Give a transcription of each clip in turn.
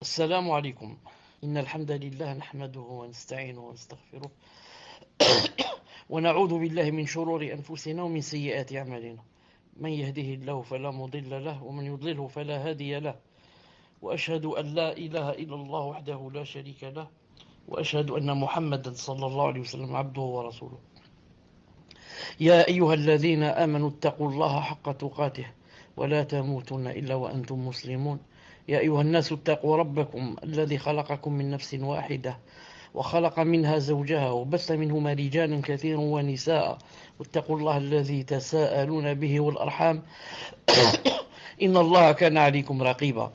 السلام عليكم. إن الحمد لله نحمده ونستعينه ونستغفره ونعوذ بالله من شرور أنفسنا ومن سيئات أعمالنا. من يهده الله فلا مضل له ومن يضلله فلا هادي له، وأشهد أن لا إله إلا الله وحده لا شريك له، وأشهد أن محمدا صلى الله عليه وسلم عبده ورسوله. يا أيها الذين آمنوا اتقوا الله حق تقاته ولا تموتن إلا وأنتم مسلمون. يا أيها الناس اتقوا ربكم الذي خلقكم من نفس واحدة وخلق منها زوجها وبث منهما رجالا كثيرا ونساء، واتقوا الله الذي تساءلون به والأرحام إن الله كان عليكم رقيبا.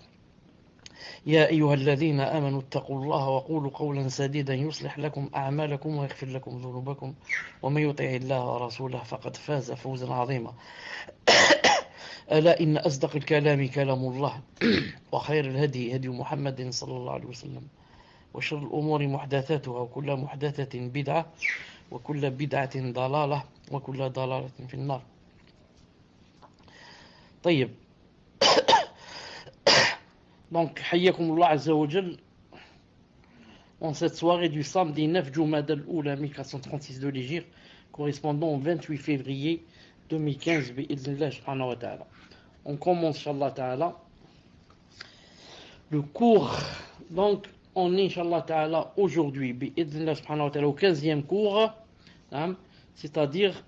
يا أيها الذين آمنوا اتقوا الله وقولوا قولا سديدا يصلح لكم أعمالكم ويغفر لكم ذنوبكم، ومن يطع الله ورسوله فقد فاز فوزا عظيما. ألا إن أصدق الكلام كلام الله وخير الهدي هدي محمد صلى الله عليه وسلم، وشر الأمور محدثاتها وكل محدثة بدعة وكل بدعة ضلالة وكل ضلالة في النار. طيب، donc حياكم الله عز وجل en cette soirée du samedi 9 Jumada al-Oula 1436 de l'Hégire, correspondant au 28 février 2015 bi'idhnillah subhanahu wa ta'ala. On commence inshallah ta'ala le cours. Donc on est inshallah ta'ala aujourd'hui bi'idhnillah subhanahu wa ta'ala au 15e cours, c'est-à-dire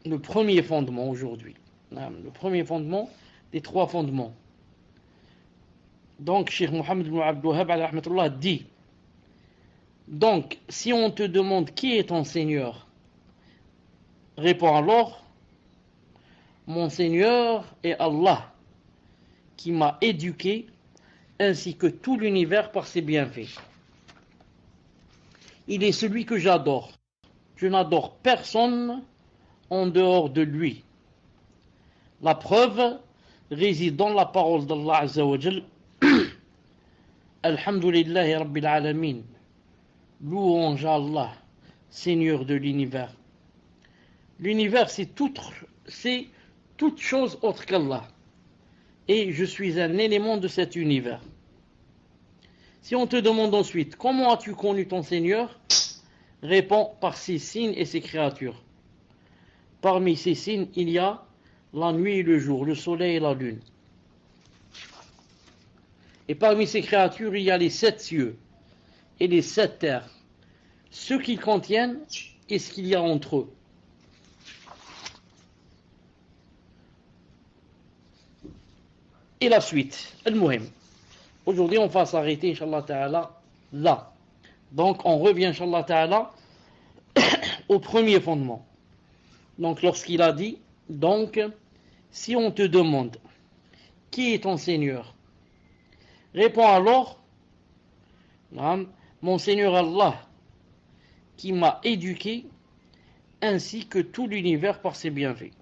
le premier fondement aujourd'hui, le premier fondement des trois fondements. Donc Cheikh Mohammed ibn Abdul Wahhab alayhi rahmatullah dit: donc si on te demande qui est ton Seigneur, réponds alors: mon Seigneur est Allah, qui m'a éduqué, ainsi que tout l'univers par ses bienfaits. Il est celui que j'adore. Je n'adore personne en dehors de lui. La preuve réside dans la parole d'Allah Azza wa Jal. Alhamdulillahi Rabbil Alamin. Louange à Allah, Seigneur de l'univers. L'univers, c'est toute chose autre qu'Allah. Et je suis un élément de cet univers. Si on te demande ensuite, comment as-tu connu ton Seigneur? Réponds: par ses signes et ses créatures. Parmi ces signes, il y a la nuit et le jour, le soleil et la lune. Et parmi ces créatures, il y a les 7 cieux et les 7 terres, ce qu'ils contiennent et ce qu'il y a entre eux. Et la suite, al-muhim. Aujourd'hui, on va s'arrêter, inshallah ta'ala, là. Donc, on revient, inshallah ta'ala, au premier fondement. Donc, lorsqu'il a dit, donc, si on te demande qui est ton Seigneur, réponds alors: mon Seigneur Allah, qui m'a éduqué, ainsi que tout l'univers par ses bienfaits.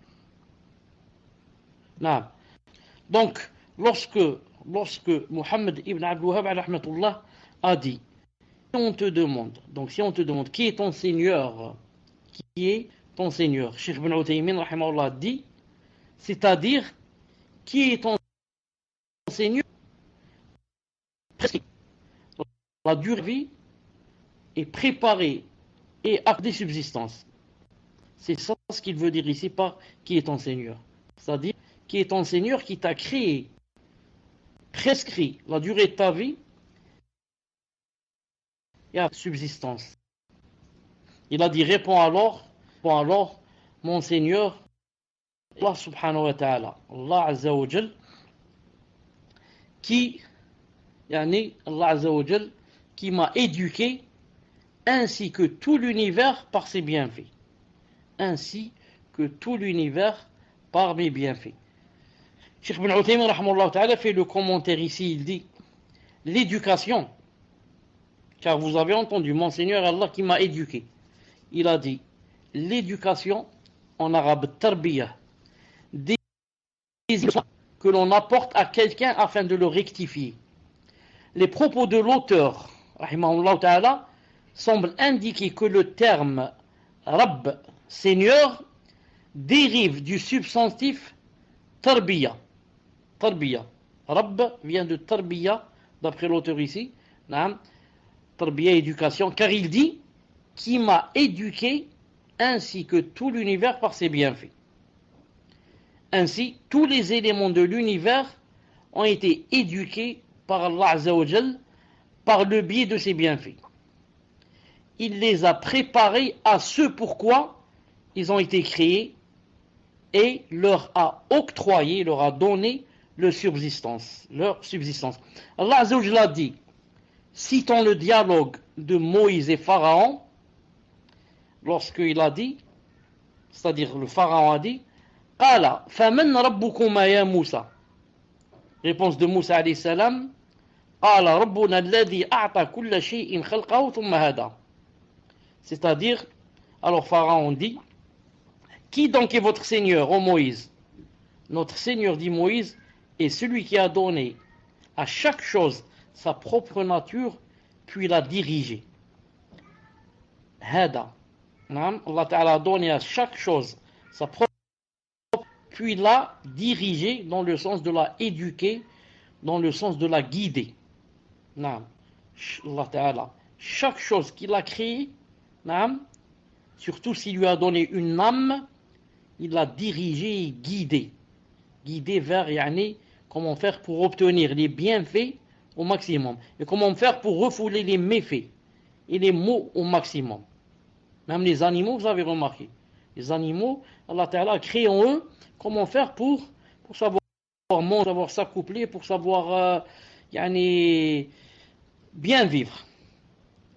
Donc, lorsque Mohammed ibn Abdul Wahhab rahmatullah a dit, si on te demande qui est ton Seigneur, Cheikh ibn Uthaymin rahimahullah dit, c'est-à-dire qui est ton Seigneur, la durée de vie est préparée et acte des subsistances. C'est ça ce qu'il veut dire ici par qui est ton Seigneur, c'est-à-dire qui est ton Seigneur, qui t'a créé, prescrit la durée de ta vie et la subsistance. Il a dit: réponds alors, mon Seigneur, Allah subhanahu wa ta'ala, Allah azza wa jal, qui m'a éduqué, ainsi que tout l'univers par ses bienfaits. Ainsi que tout l'univers par mes bienfaits. Cheikh ibn Uthaymin rahimahullah ta'ala fait le commentaire ici, il dit: l'éducation, car vous avez entendu, mon Seigneur Allah qui m'a éduqué. Il a dit l'éducation, en arabe tarbiya, des que l'on apporte à quelqu'un afin de le rectifier. Les propos de l'auteur rahimahullah ta'ala semblent indiquer que le terme Rabb, Seigneur, dérive du substantif tarbiya. Rabb vient de tarbiya, d'après l'auteur ici, naam, tarbiya éducation, car il dit qui m'a éduqué ainsi que tout l'univers par ses bienfaits. Ainsi, tous les éléments de l'univers ont été éduqués par Allah Azza wa Jal par le biais de ses bienfaits. Il les a préparés à ce pourquoi ils ont été créés et leur a octroyé, leur a donné leur subsistance. Allah Azza wa Jal a dit, citant le dialogue de Moïse et Pharaon, lorsqu'il a dit, c'est-à-dire le Pharaon a dit, Qala, faman rabbukuma ya Moussa. Réponse de Moussa alayhi salam, Qala rabbuna alladhi a'ta kulla shay'in khalqahu thumma hada. C'est-à-dire, alors Pharaon dit, qui donc est votre Seigneur, ô Moïse? Notre Seigneur, dit Moïse, est celui qui a donné à chaque chose sa propre nature, puis l'a dirigée. Hada. Allah Ta'ala a donné à chaque chose sa propre, puis l'a dirigée dans le sens de la éduquer, dans le sens de la guider. Allah Ta'ala, chaque chose qu'il a créée, surtout s'il lui a donné une âme, il l'a dirigée et guidée. Guidée vers comment faire pour obtenir les bienfaits au maximum. Et comment faire pour refouler les méfaits et les maux au maximum. Même les animaux, vous avez remarqué. Les animaux, Allah Ta'ala a créé en eux comment faire pour savoir manger, savoir s'accoupler, pour savoir bien vivre.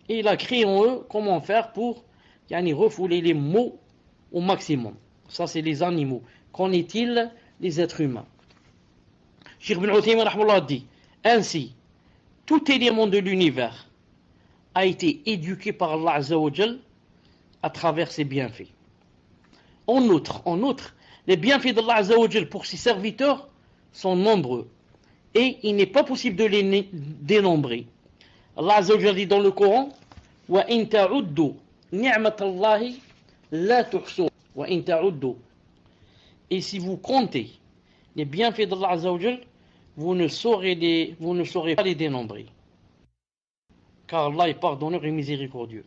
Et il a créé en eux comment faire pour refouler les maux au maximum. Ça, c'est les animaux. Qu'en est-il des êtres humains? Cheikh Ibn Uthaymin rahmallah dit, ainsi, tout élément de l'univers a été éduqué par Allah Azza wa Jal à travers ses bienfaits. En outre, les bienfaits d'Allah Azza wa Jal pour ses serviteurs sont nombreux et il n'est pas possible de les dénombrer. Allah Azza wa Jal dit dans le Coran, wa in ta'uddu ni'matallahi la tuhsu wa in ta'uddu. Et si vous comptez les bienfaits d'Allah Azza wa Jal, vous ne saurez pas les dénombrer. Car Allah est pardonneur et miséricordieux.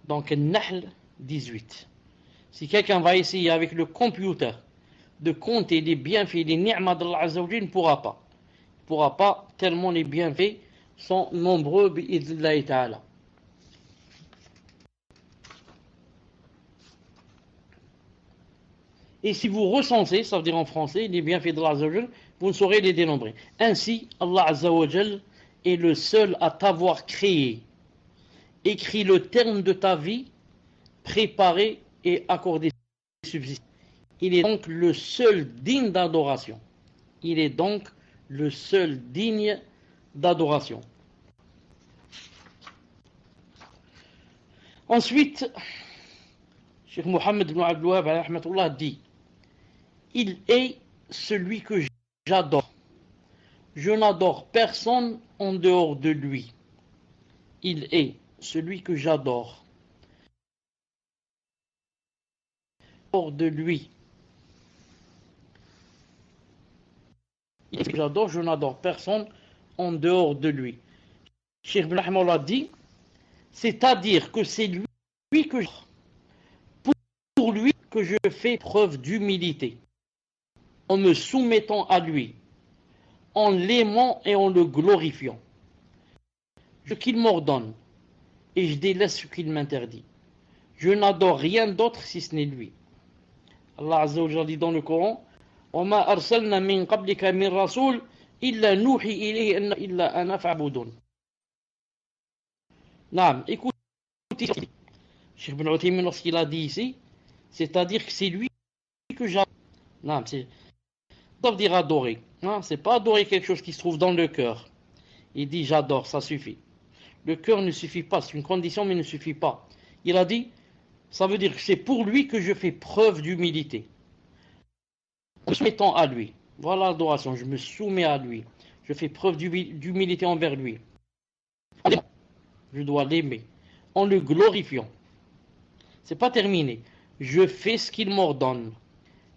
Donc, Nahl 18. Si quelqu'un va essayer avec le computer de compter les bienfaits et les ni'mas d'Allah Azza wa Jal, il ne pourra pas. Il ne pourra pas tellement les bienfaits sont nombreux bi'idhnillahi ta'ala. Et si vous recensez, ça veut dire en français, les bienfaits d'Allah Azza wa Jal, vous ne saurez les dénombrer. Ainsi, Allah Azza wa Jal est le seul à t'avoir créé, écrit le terme de ta vie, préparé et accordé subsistance. Il est donc le seul digne d'adoration. Il est donc le seul digne d'adoration. Ensuite, Cheikh Mohammed ibn Abdul Wahhab dit, il est celui que j'adore. Je n'adore personne en dehors de lui. Il est celui que j'adore. Hors de lui. J'adore, je n'adore personne en dehors de lui. Cheikh Ibn Ahmed dit, c'est-à-dire que c'est lui que pour lui que je fais preuve d'humilité, en me soumettant à lui, en l'aimant et en le glorifiant. Ce qu'il m'ordonne, et je délaisse ce qu'il m'interdit. Je n'adore rien d'autre si ce n'est lui. Allah Azza wa Jalla dit dans le Coran, وَمَا أَرْسَلْنَا مِنْ قَبْلِكَ مِنْ رَسُولٍ إِلَّا نُوحِي إِلَيْهِ إِلَّا أَنَا فَاعْبُدُونِ. Naam, écoutez, Cheikh Ibn Uthaymin lorsqu'il a dit ici, c'est-à-dire que c'est lui que j'adore. Naam, ça veut dire adorer. C'est pas adorer quelque chose qui se trouve dans le cœur. Il dit j'adore, ça suffit. Le cœur ne suffit pas, c'est une condition mais ne suffit pas. Il a dit, ça veut dire que c'est pour lui que je fais preuve d'humilité. En me soumettant à lui. Voilà l'adoration, je me soumets à lui. Je fais preuve d'humilité envers lui. Je dois l'aimer. En le glorifiant. C'est pas terminé. Je fais ce qu'il m'ordonne.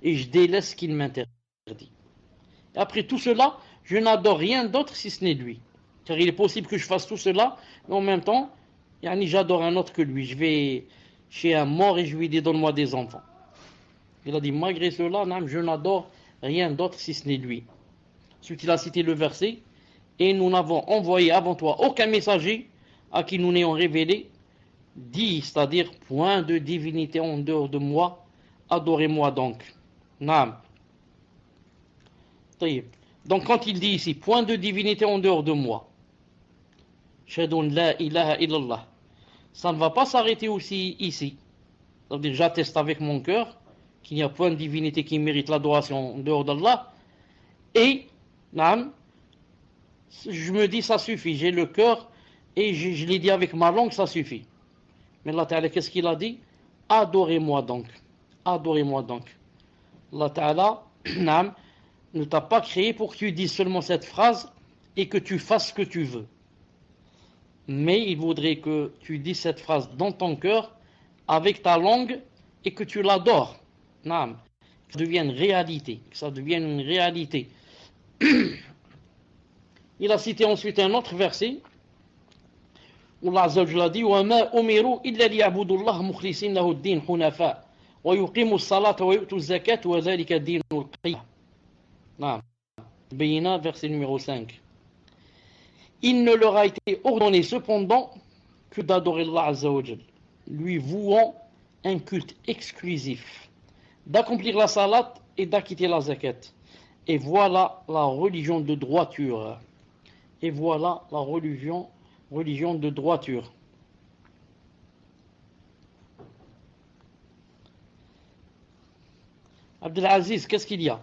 Et je délaisse ce qu'il m'interdit. Après tout cela, je n'adore rien d'autre si ce n'est lui. Car il est possible que je fasse tout cela, mais en même temps, yani, j'adore un autre que lui. Je vais chez un mort et je lui dis donne-moi des enfants. Il a dit malgré cela, je n'adore rien d'autre si ce n'est lui. Ensuite, il a cité le verset et nous n'avons envoyé avant toi aucun messager à qui nous n'ayons révélé, dit, c'est-à-dire point de divinité en dehors de moi, adorez-moi donc. Naam. Donc quand il dit ici point de divinité en dehors de moi, shadun la ilaha illallah, ça ne va pas s'arrêter aussi ici. C'est-à-dire j'atteste avec mon cœur qu'il n'y a point de divinité qui mérite l'adoration en dehors d'Allah. Et, naam, je me dis ça suffit, j'ai le cœur et je l'ai dit avec ma langue, ça suffit. Mais Allah Ta'ala, qu'est-ce qu'il a dit? Adorez-moi donc. Adorez-moi donc. Allah Ta'ala, naam, ne t'a pas créé pour que tu dises seulement cette phrase et que tu fasses ce que tu veux. Mais il voudrait que tu dises cette phrase dans ton cœur, avec ta langue, et que tu l'adores. Naam. Que ça devienne réalité. Que ça devienne une réalité. Il a cité ensuite un autre verset où Allah Azza wa Jalla dit وَمَا أُمِرُوا إِلَّا لِيَعْبُدُوا اللَّهَ مُخْلِصِينَ لَهُ الدِّينَ حُنَفَاءَ وَيُقِيمُوا الصَّلَاةَ وَيُؤْتُوا الزَّكَاةَ وَذَلِكَ الدِّينُ الْقَيِّمُ. Naam. Bayina, verset numéro 5. Il ne leur a été ordonné cependant que d'adorer Allah Azza wa Jalla, lui vouant un culte exclusif, d'accomplir la salat et d'acquitter la zakat. Et voilà la religion de droiture. Et voilà la religion de droiture. Abdelaziz, qu'est-ce qu'il y a?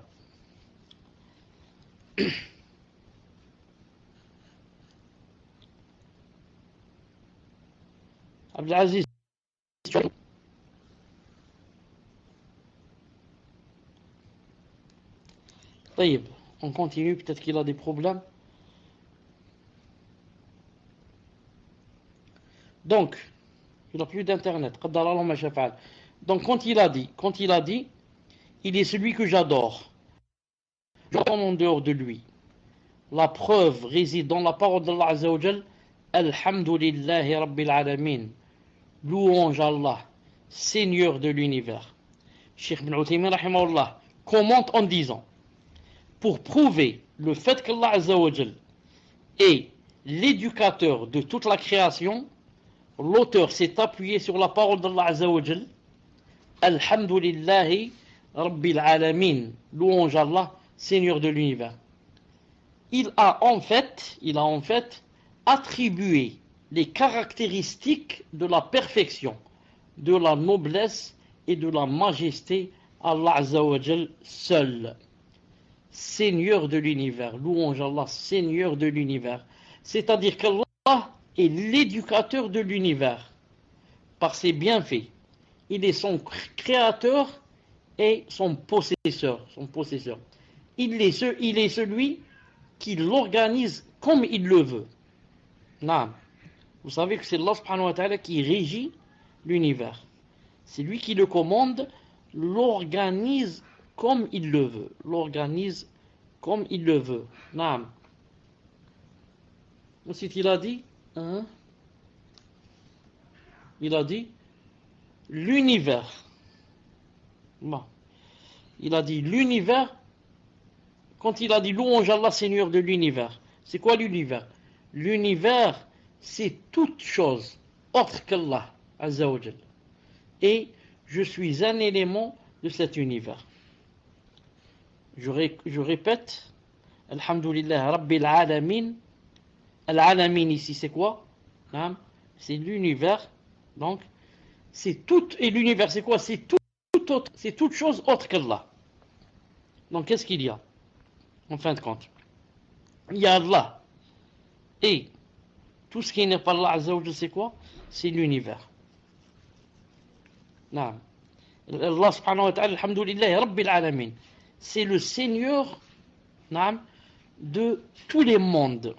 Abdelaziz, on continue, peut-être qu'il a des problèmes. Donc, il n'a plus d'internet. Donc, quand il a dit, il est celui que j'adore. J'entends en dehors de lui. La preuve réside dans la parole d'Allah Azza wa Jal. Alhamdulillahi Rabbil Alamin. Louange à Allah, Seigneur de l'univers. Cheikh Ibn Uthaymin rahimahullah commente en disant, pour prouver le fait qu'Allah Azza wa Jal est l'éducateur de toute la création, l'auteur s'est appuyé sur la parole d'Allah Azza wa Jal. Alhamdulillahi Rabbil Alamin. Louange à Allah, Seigneur de l'univers. Il a en fait attribué les caractéristiques de la perfection, de la noblesse et de la majesté à Allah Azza wa Jal seul. Seigneur de l'univers. Louange à Allah, Seigneur de l'univers. C'est-à-dire qu'Allah est l'éducateur de l'univers par ses bienfaits. Il est son créateur et son possesseur. Il est celui qui l'organise comme il le veut. Non. Vous savez que c'est Allah subhanahu wa ta'ala qui régit l'univers. C'est lui qui le commande, l'organise comme il le veut. Non. Ensuite il a dit l'univers. Bon. Il a dit l'univers. Quand il a dit louange à Allah, Seigneur de l'univers, c'est quoi l'univers? L'univers, c'est toute chose autre qu'Allah Azza wa Jal. Et je suis un élément de cet univers. Je répète, Alhamdulillah Rabbil Alamin. Al-Alamin ici, c'est quoi? C'est l'univers. Donc, c'est tout. Et l'univers, c'est quoi? C'est toute chose autre qu'Allah. Donc, qu'est-ce qu'il y a? En fin de compte, il y a Allah. Et tout ce qui n'est pas Allah Azza wa Jal, c'est quoi? C'est l'univers. Allah subhanahu wa ta'ala, alhamdulillah, Rabbil Alamin. C'est le Seigneur de tous les mondes.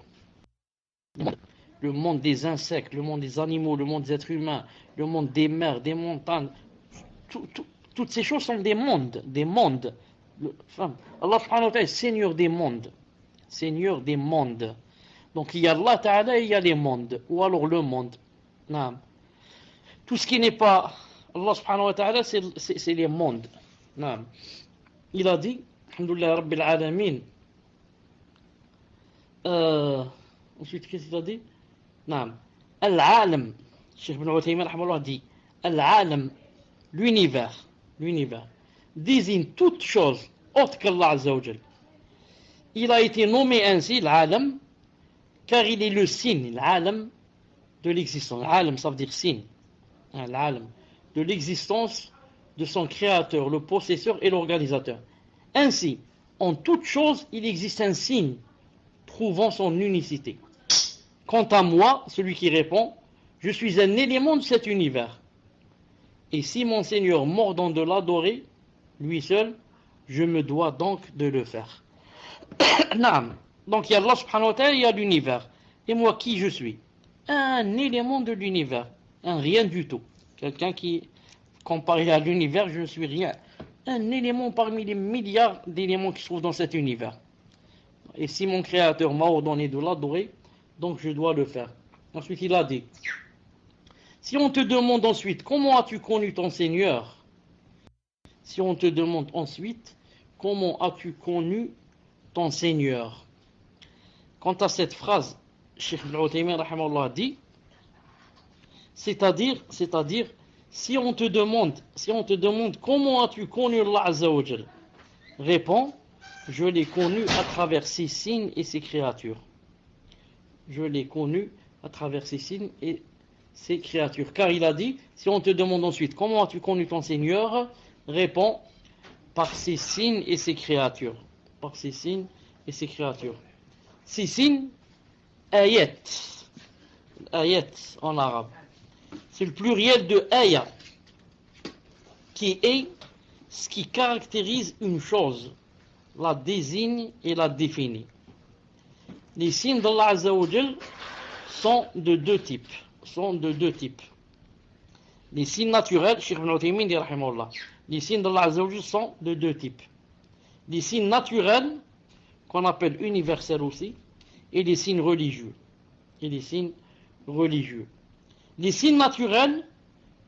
Le monde des insectes, le monde des animaux, le monde des êtres humains, le monde des mers, des montagnes. Toutes ces choses sont des mondes. Allah subhanahu wa ta'ala est Seigneur des mondes. Donc il y a Allah Ta'ala et il y a les mondes, ou alors le monde. Naam. Tout ce qui n'est pas Allah subhanahu wa ta'ala, c'est les mondes. Naam. Il a dit, Alhamdulillah Rabbil Alamin. Ensuite, qu'est-ce qu'il a dit? Naam. Al-Alam. Cheikh Ibn Uthaymin rahimahullah dit, Al-Alam, l'univers, désigne toute chose autre qu'Allah Azza wa Jal. Il a été nommé ainsi, l'Alam, car il est le signe, l'Alam, de l'existence. L'Alam, ça veut dire signe. L'Alam, de l'existence de son créateur, le possesseur et l'organisateur. Ainsi, en toute chose, il existe un signe prouvant son unicité. Quant à moi, celui qui répond, je suis un élément de cet univers. Et si mon Seigneur m'ordonne de l'adorer, lui seul, je me dois donc de le faire. Donc il y a Allah subhanahu wa ta'ala, il y a l'univers. Et moi, qui je suis? Un élément de l'univers. Un rien du tout. Quelqu'un qui, comparé à l'univers, je ne suis rien. Un élément parmi les milliards d'éléments qui se trouvent dans cet univers. Et si mon Créateur m'a ordonné de l'adorer, donc je dois le faire. Ensuite, il a dit, si on te demande ensuite, comment as-tu connu ton Seigneur? Si on te demande ensuite, comment as-tu connu ton Seigneur? Quant à cette phrase, Cheikh Ibn Uthaymin rahimahullah dit, c'est-à-dire, si on te demande comment as-tu connu Allah Azza wa Jal, réponds, je l'ai connu à travers ses signes et ses créatures. Je l'ai connu à travers ses signes et ses créatures. Car il a dit, si on te demande ensuite, comment as-tu connu ton Seigneur, réponds, par ses signes et ses créatures. Par ses signes et ses créatures. Ces signes, ayat. Ayat en arabe. C'est le pluriel de aya, qui est ce qui caractérise une chose, la désigne et la définit. Les signes d'Allah Azza wa Jal sont de deux types. Les signes naturels, Cheikh Ibn Uthaymin dit rahimahullah, les signes d'Allah Azza wa Jal sont de deux types. Les signes naturels, qu'on appelle universels aussi, et les signes religieux. Les signes naturels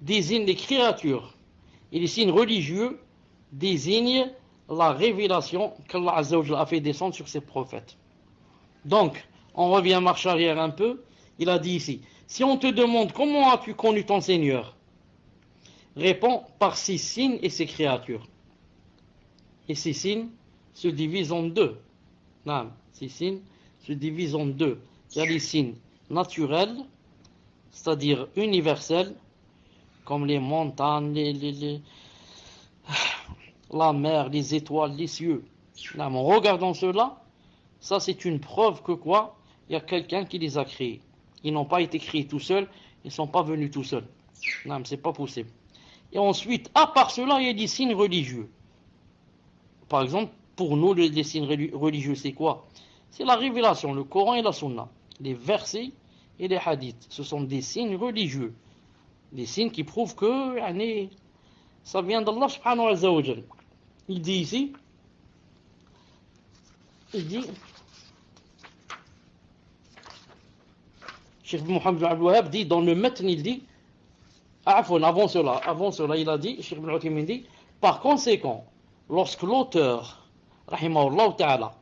désignent les créatures, et les signes religieux désignent la révélation qu'Allah Azza wa Jal a fait descendre sur ses prophètes. Donc, on revient marche arrière un peu. Il a dit ici, si on te demande comment as-tu connu ton Seigneur, réponds par ses signes et ses créatures. Et ces signes se divisent en deux. Non, ces signes se divisent en deux. Il y a les signes naturels, c'est-à-dire universels, comme les montagnes, la mer, les étoiles, les cieux. Non, en regardant cela, ça c'est une preuve que quoi? Il y a quelqu'un qui les a créés. Ils n'ont pas été créés tout seuls, ils ne sont pas venus tout seuls. Non, mais c'est pas possible. Et ensuite, à part cela, il y a des signes religieux. Par exemple, pour nous, les signes religieux, c'est quoi? C'est la révélation, le Coran et la Sunna. Les versets et les hadiths. Ce sont des signes religieux. Des signes qui prouvent que ça vient d'Allah subhanahu wa ta'ala. Il dit ici, Cheikh Mohammed Abdul Wahhab dit, dans le Matn, il dit, avant cela, il a dit, Cheikh Ibn Uthaymin dit, par conséquent, lorsque l'auteur, rahimahullah ta'ala,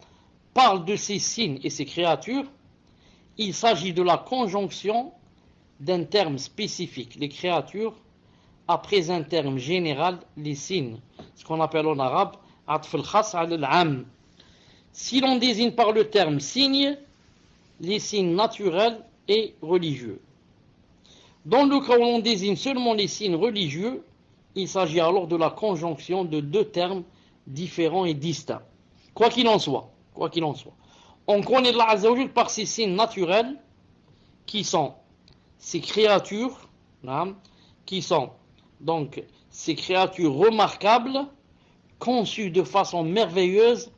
parle de ces signes et ces créatures, il s'agit de la conjonction d'un terme spécifique, les créatures, après un terme général, les signes, ce qu'on appelle en arabe, atf al-khas al-am. Si l'on désigne par le terme signe, les signes naturels et religieux. Dans le cas où l'on désigne seulement les signes religieux, il s'agit alors de la conjonction de deux termes différents et distincts. Quoi qu'il en soit, on connaît Allah Azza wa Jal par ces signes naturels qui sont ces créatures, qui sont donc ces créatures remarquables, conçues de façon merveilleuse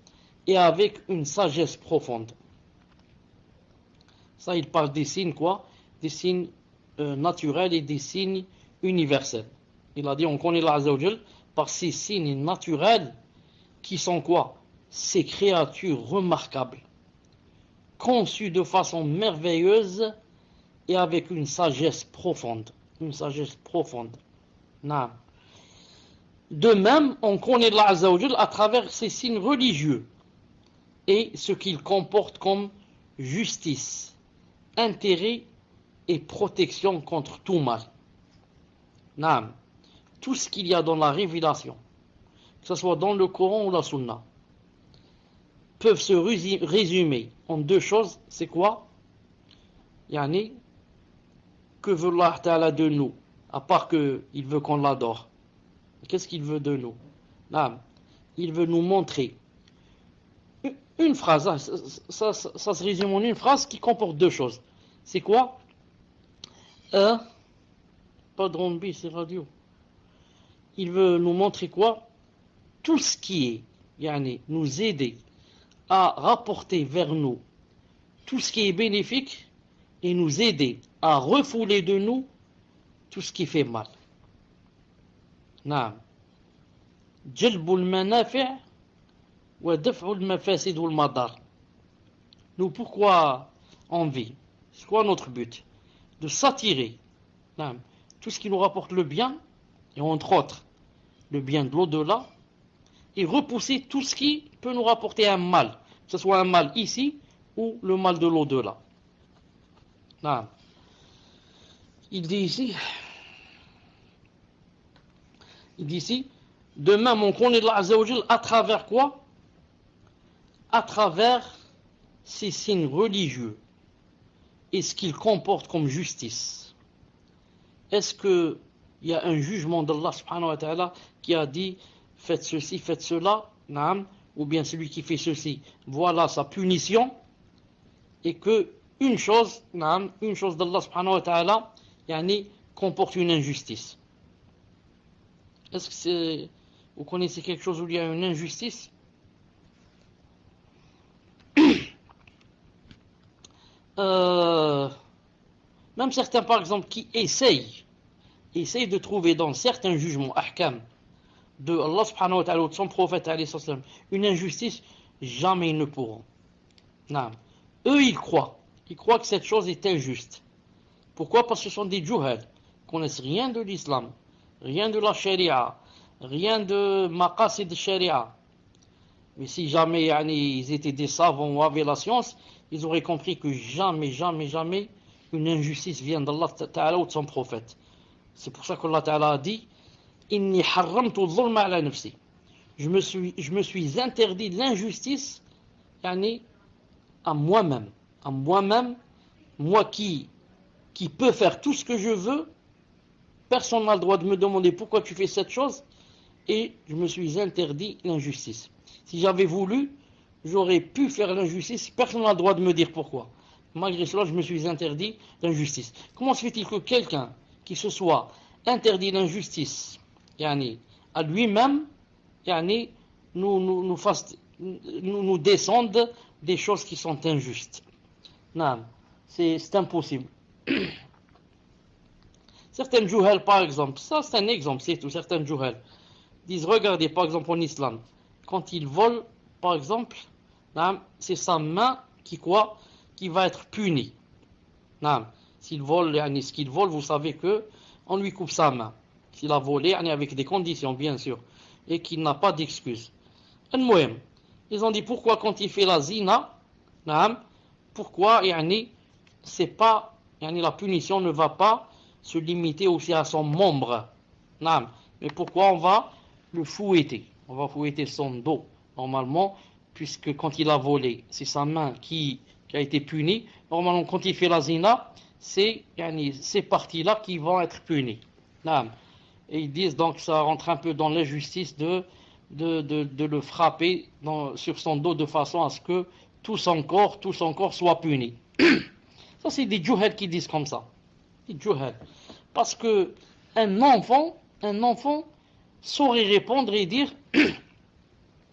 et avec une sagesse profonde. Ça, il parle des signes quoi? Des signes naturels et des signes universels. Il a dit, on connaît Allah Azza wa Jal par ces signes naturels qui sont quoi? Ces créatures remarquables, conçu de façon merveilleuse et avec une sagesse profonde. Une sagesse profonde. Non. De même, on connaît Allah Azza wa Jal à travers ses signes religieux et ce qu'il comporte comme justice, intérêt et protection contre tout mal. Non. Tout ce qu'il y a dans la révélation, que ce soit dans le Coran ou la Sunna, peuvent se résumer en deux choses. C'est quoi? Yani, que veut Allah Ta'ala de nous, à part qu'il veut qu'on l'adore? Qu'est-ce qu'il veut de nous? Non. Il veut nous montrer une phrase, ça se résume en une phrase qui comporte deux choses. C'est quoi? Pas de rondbi, c'est radio. Il veut nous montrer quoi? Tout ce qui est, yani, nous aider à rapporter vers nous tout ce qui est bénéfique et nous aider à refouler de nous tout ce qui fait mal. Naam. Jalbul manafi' wa daf'ul mafasid wal madar. Nous, pourquoi on vit? C'est quoi notre but? De s'attirer. Naam. Tout ce qui nous rapporte le bien, et entre autres, le bien de l'au-delà, et repousser tout ce qui peut nous rapporter un mal, que ce soit un mal ici ou le mal de l'au-delà. Non. Il dit ici, de même on connaît Allah Azza wa Jal à travers quoi? À travers ces signes religieux et ce qu'il comporte comme justice. Est-ce qu'il y a un jugement d'Allah subhanahu wa ta'ala qui a dit faites ceci, faites cela, naam, ou bien celui qui fait ceci, voilà sa punition, et que une chose d'Allah subhanahu wa ta'ala, yani, comporte une injustice. Est-ce que vous connaissez quelque chose où il y a une injustice? Même certains, par exemple, qui essayent de trouver dans certains jugements, ahkam, de Allah subhanahu wa ta'ala ou de son prophète, une injustice, jamais ils ne pourront. Non. Eux, ils croient que cette chose est injuste. Pourquoi? Parce que ce sont des juhal, qui connaissent rien de l'islam, rien de la sharia, rien de maqasid de sharia. Mais si jamais ils étaient des savants ou avaient la science, ils auraient compris que jamais une injustice vient d'Allah Ta'ala ou de son prophète. C'est pour ça qu'Allah Ta'ala a dit Inni harramtu dhulma ala nafsi. Je me suis interdit l'injustice à moi-même. Moi qui peux faire tout ce que je veux, personne n'a le droit de me demander pourquoi tu fais cette chose, et je me suis interdit l'injustice. Si j'avais voulu, j'aurais pu faire l'injustice, personne n'a le droit de me dire pourquoi. Malgré cela, je me suis interdit l'injustice. Comment se fait-il que quelqu'un qui se soit interdit l'injustice, à lui-même, nous descende des choses qui sont injustes? Non, c'est impossible. Certains juhal, par exemple, ça c'est un exemple, c'est tout. Certains juhal disent, regardez, par exemple en islam, quand ils volent, par exemple, c'est sa main qui va être punie. S'il vole, ce qu'il vole, vous savez que on lui coupe sa main. S'il a volé, avec des conditions, bien sûr, et qu'il n'a pas d'excuse. Ils ont dit, pourquoi quand il fait la zina, pourquoi, c'est pas, la punition ne va pas se limiter aussi à son membre. Mais pourquoi on va le fouetter? On va fouetter son dos, normalement, puisque quand il a volé, c'est sa main qui a été punie. Normalement, quand il fait la zina, c'est ces parties-là qui vont être punies. Et ils disent donc ça rentre un peu dans l'injustice de le frapper sur son dos de façon à ce que tout son corps soit puni. Ça, c'est des juhal qui disent comme ça. Des juhal. Parce que un enfant saurait répondre et dire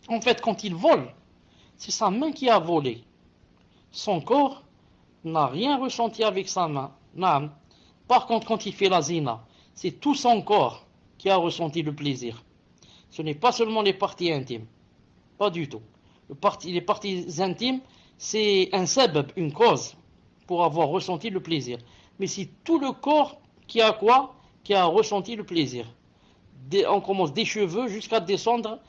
en fait, quand il vole, c'est sa main qui a volé. Son corps n'a rien ressenti avec sa main. Par contre, quand il fait la zina, c'est tout son corps qui a ressenti le plaisir. Ce n'est pas seulement les parties intimes. Pas du tout. Les parties intimes, c'est un sabab, une cause, pour avoir ressenti le plaisir. Mais c'est tout le corps qui a quoi? Qui a ressenti le plaisir. On commence des cheveux jusqu'à descendre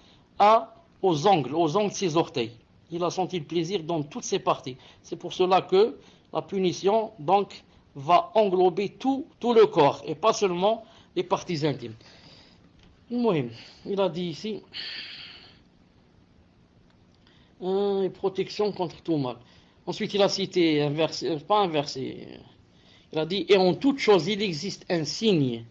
aux ongles de ses orteils. Il a senti le plaisir dans toutes ses parties. C'est pour cela que la punition, donc, va englober tout le corps, et pas seulement les parties intimes. Il a dit ici, protection contre tout mal. Ensuite, il a cité un verset, pas un verset, il a dit, et en toute chose, il existe un signe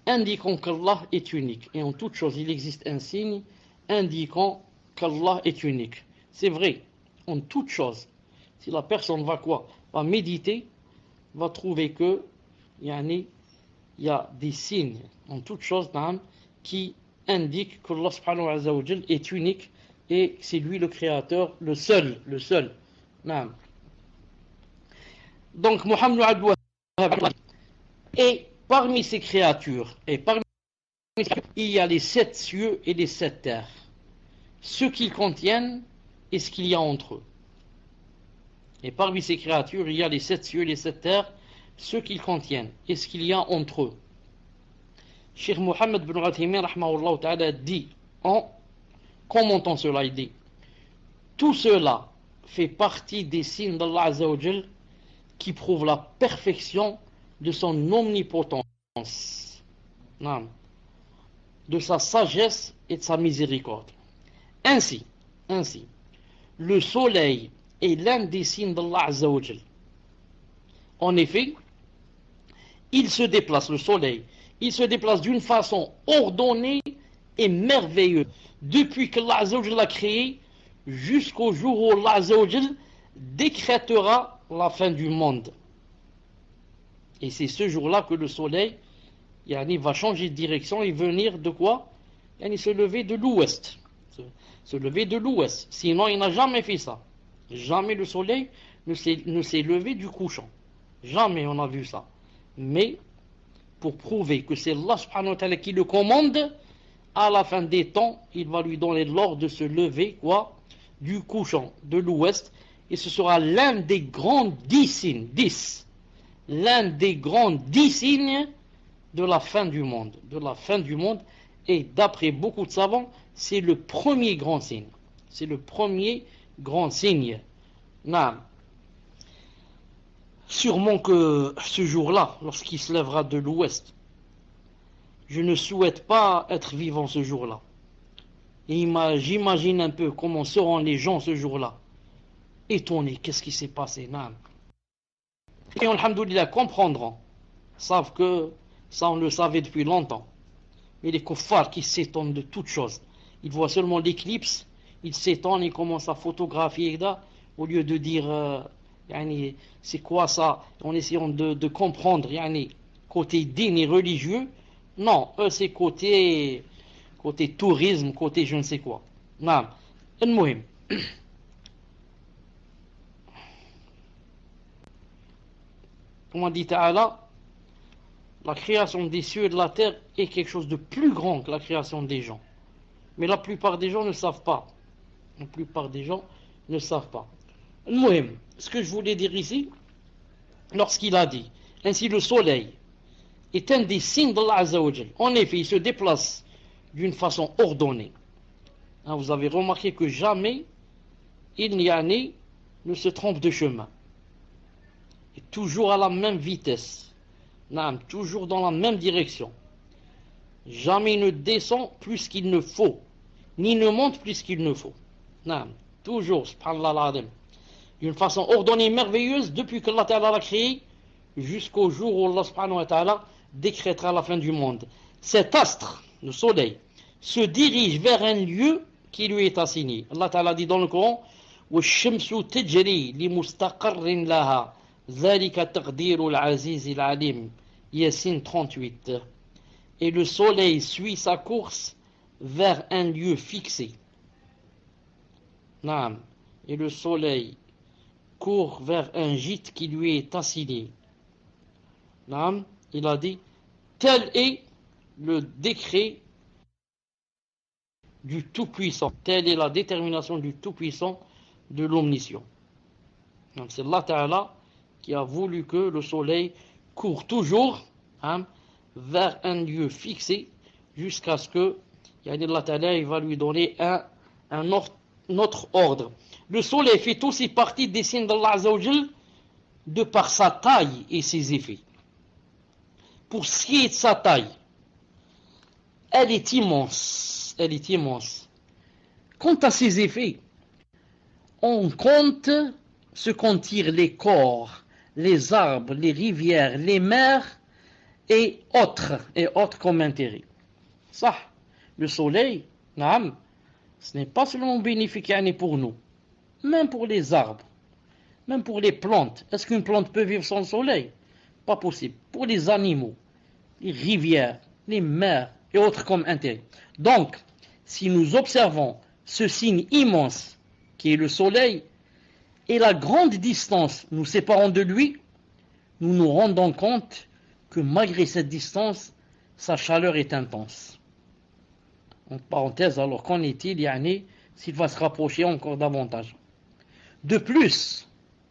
indiquant qu'Allah est unique. Et en toute chose, il existe un signe indiquant qu'Allah est unique. C'est vrai, en toute chose. Si la personne va quoi? Va méditer, va trouver que il y a des signes en toute chose qui indiquent qu'Allah subhanahu wa ta'ala est unique et c'est lui le créateur, le seul. Donc Mohammed Abdou et parmi ces créatures, il y a les 7 cieux et les 7 terres, ce qu'ils contiennent et ce qu'il y a entre eux. Et parmi ces créatures, il y a les 7 cieux et les 7 terres, ce qu'ils contiennent et ce qu'il y a entre eux. Cheikh Mohammed bin Uthaymin rahmahullah ta'ala dit, en commentant cela, il dit, tout cela fait partie des signes d'Allah Azza wa Jal qui prouvent la perfection de son omnipotence, de sa sagesse et de sa miséricorde. Ainsi, le soleil est l'un des signes d'Allah Azza wa Jal. En effet, il se déplace, le soleil, il se déplace d'une façon ordonnée et merveilleuse depuis qu'Allah Azza wa Jal l'a créé jusqu'au jour où Allah Azza wa Jal décrétera la fin du monde. Et c'est ce jour-là que le soleil va changer de direction et venir de quoi? Se lever de l'ouest. Se lever de l'ouest. Sinon, il n'a jamais fait ça. Jamais le soleil ne s'est levé du couchant. Jamais on a vu ça. Mais, pour prouver que c'est Allah subhanahu wa ta'ala qui le commande, à la fin des temps, il va lui donner l'ordre de se lever, du couchant, de l'ouest, et ce sera l'un des grands 10 signes, l'un des grands 10 signes de la fin du monde, et d'après beaucoup de savants, c'est le premier grand signe. C'est le premier grand signe. Sûrement que ce jour-là, lorsqu'il se lèvera de l'ouest, je ne souhaite pas être vivant ce jour-là. Et j'imagine un peu comment seront les gens ce jour-là. Étonnés, qu'est-ce qui s'est passé? Et alhamdoulilah, comprendront, savent que ça on le savait depuis longtemps. Mais les kuffars qui s'étonnent de toutes choses, ils voient seulement l'éclipse, ils s'étonnent, ils commencent à photographier au lieu de dire c'est quoi ça, en essayant de comprendre côté din et religieux. Non, eux c'est côté tourisme, côté je ne sais quoi. المهم comme on dit Ta'ala, la création des cieux et de la terre est quelque chose de plus grand que la création des gens. Mais la plupart des gens ne savent pas. La plupart des gens ne savent pas. المهم, ce que je voulais dire ici, lorsqu'il a dit, ainsi le soleil est un des signes d'Allah Azza wa Jal. En effet, il se déplace d'une façon ordonnée. Vous avez remarqué que jamais il ne se trompe de chemin. Et toujours à la même vitesse. Toujours dans la même direction. Jamais il ne descend plus qu'il ne faut, ni ne monte plus qu'il ne faut. Toujours, subhanallah al-azim, d'une façon ordonnée et merveilleuse depuis que Allah Ta'ala l'a créé jusqu'au jour où Allah subhanahu wa ta'ala décrétera la fin du monde. Cet astre, le soleil, se dirige vers un lieu qui lui est assigné. Allah Ta'ala dit dans le Coran, وَالشَّمْسُ تَجْرِي لِمُسْتَقَرٍ لَهَا ذَلِكَ تَقْدِيرُ الْعَزِيزِ الْعَلِيمِ Yassine 38. Et le soleil suit sa course vers un lieu fixé. Et le soleil court vers un gîte qui lui est assigné. Il a dit, tel est le décret du Tout-Puissant, telle est la détermination du Tout-Puissant, de l'Omniscient. C'est Allah Ta'ala qui a voulu que le soleil court toujours vers un lieu fixé jusqu'à ce que Allah Ta'ala il va lui donner un autre ordre. Le soleil fait aussi partie des signes d'Allah Azza wa Jal de par sa taille et ses effets. Pour ce qui est de sa taille, elle est immense. Elle est immense. Quant à ses effets, on compte ce qu'en tirent les corps, les arbres, les rivières, les mers et autres comme intérêt. Ça, le soleil, ce n'est pas seulement bénéfique pour nous, même pour les arbres, même pour les plantes. Est-ce qu'une plante peut vivre sans le soleil? Pas possible. Pour les animaux, les rivières, les mers et autres comme intérêt. Donc, si nous observons ce signe immense qui est le soleil et la grande distance nous séparant de lui, nous nous rendons compte que malgré cette distance, sa chaleur est intense. En parenthèse, alors qu'en est-il, s'il va se rapprocher encore davantage? De plus,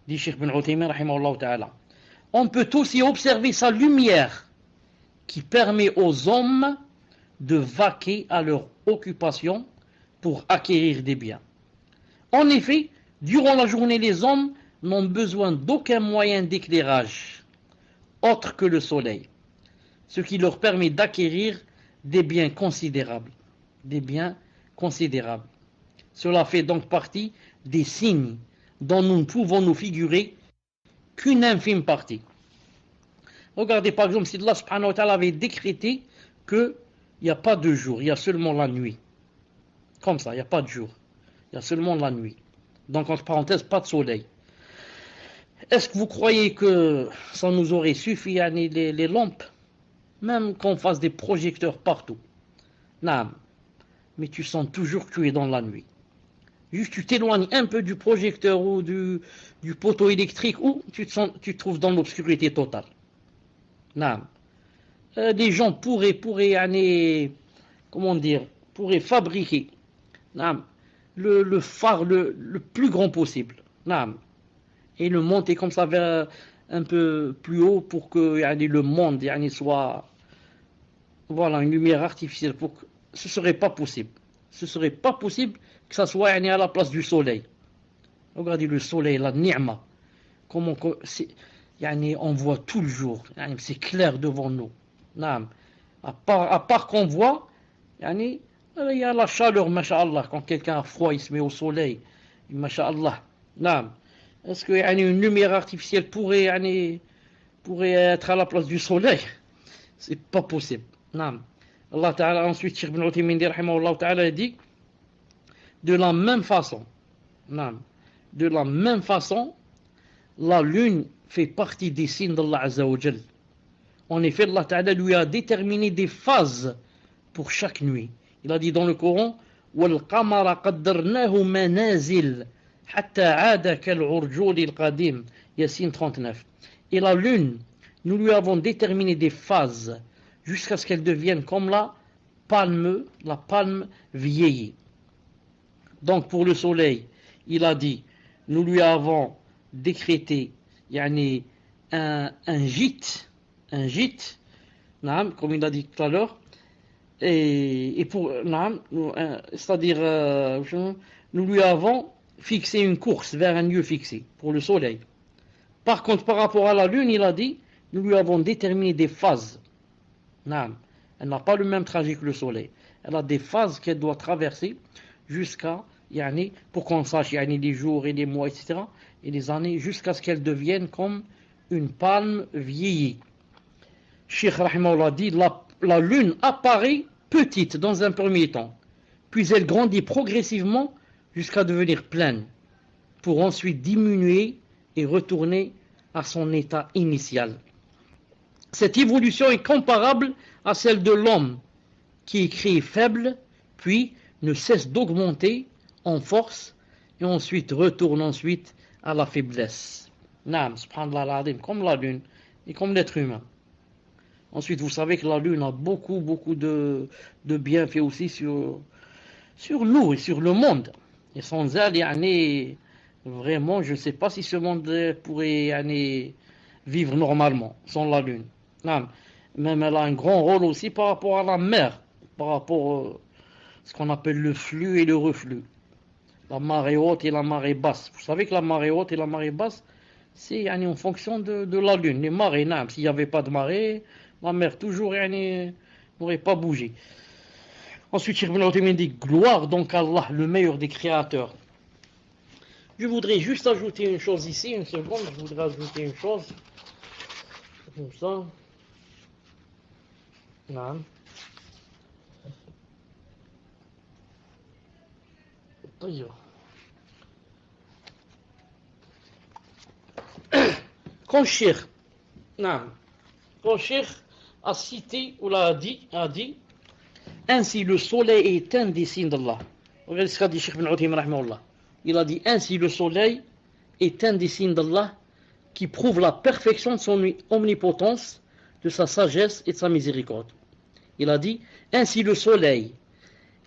dit Cheikh bin Uthaymin, on peut aussi observer sa lumière qui permet aux hommes de vaquer à leur occupation pour acquérir des biens. En effet, durant la journée, les hommes n'ont besoin d'aucun moyen d'éclairage autre que le soleil, ce qui leur permet d'acquérir des biens considérables. Cela fait donc partie des signes dont nous ne pouvons nous figurer qu'une infime partie. Regardez par exemple si Allah subhanahu wa ta'ala avait décrété qu'il n'y a pas de jour, il y a seulement la nuit. Comme ça, il n'y a pas de jour, il y a seulement la nuit. Donc entre parenthèses, pas de soleil. Est-ce que vous croyez que ça nous aurait suffi les lampes? Même qu'on fasse des projecteurs partout. Non, mais tu sens toujours que tu es dans la nuit. Juste tu t'éloignes un peu du projecteur ou du poteau électrique ou tu te trouves dans l'obscurité totale. Non. Les gens pourraient fabriquer le phare le plus grand possible. Non. Et le monter comme ça vers un peu plus haut pour que le monde soit une lumière artificielle. Ce ne serait pas possible. Ce ne serait pas possible que ça soit à la place du soleil. Regardez le soleil, la ni'ma. Comment on voit tout le jour. C'est clair devant nous. À part qu'on voit, il y a la chaleur, masha'Allah. Quand quelqu'un a froid, il se met au soleil. Masha'Allah. Est-ce qu'une lumière artificielle pourrait être à la place du soleil? C'est pas possible. Allah Ta'ala, ensuite, Cheikh bin Uthaymin Ta'ala dit de la même façon, la lune fait partie des signes d'Allah Azza wa Jal. En effet, Allah Ta'ala lui a déterminé des phases pour chaque nuit. Il a dit dans le Coran وَالْقَمَرَ قَدَّرْنَاهُ مَنَازِلَ حَتَّى عَادَ كَالْعُرْجُولِ الْقَدِيمِ Yassine 39. Et la lune, nous lui avons déterminé des phases jusqu'à ce qu'elle devienne comme la palme vieillie. Donc pour le soleil, il a dit, nous lui avons décrété un gîte, comme il a dit tout à l'heure, et pour, c'est-à-dire, nous lui avons fixé une course vers un lieu fixé pour le soleil. Par contre, par rapport à la lune, il a dit, nous lui avons déterminé des phases. Elle n'a pas le même trajet que le soleil. Elle a des phases qu'elle doit traverser jusqu'à, pour qu'on sache les jours et les mois, etc., et les années, jusqu'à ce qu'elle devienne comme une palme vieillie. Cheikh Rahimahullah dit, la lune apparaît petite dans un premier temps, puis elle grandit progressivement jusqu'à devenir pleine, pour ensuite diminuer et retourner à son état initial. Cette évolution est comparable à celle de l'homme, qui est créé faible, puis ne cesse d'augmenter en force, et ensuite retourne à la faiblesse. Subhanallah al-Azim, comme la lune, et comme l'être humain. Ensuite, vous savez que la lune a beaucoup de bienfaits aussi sur nous et sur le monde. Et sans elle, Vraiment, je ne sais pas si ce monde pourrait vivre normalement sans la Lune. Non. Même elle a un grand rôle aussi par rapport à la mer, par rapport à ce qu'on appelle le flux et le reflux. La marée haute et la marée basse. Vous savez que la marée haute et la marée basse, c'est en fonction de la Lune. Les marées, non, s'il n'y avait pas de marée, la mer toujours n'aurait pas bougé. Ensuite, Ibn Uthaymin dit gloire donc à Allah, le meilleur des créateurs. Je voudrais juste ajouter une chose ici, une seconde, je voudrais ajouter une chose. Comme ça. Non. Quand Cheikh, non. Quand Cheikh a cité ou a dit, ainsi le soleil est un des signes d'Allah. Regardez ce qu'a dit Cheikh Ibn Uthaymin rahimahullah. Il a dit ainsi le soleil est un des signes d'Allah qui prouve la perfection de son omnipotence, de sa sagesse et de sa miséricorde. Il a dit ainsi le soleil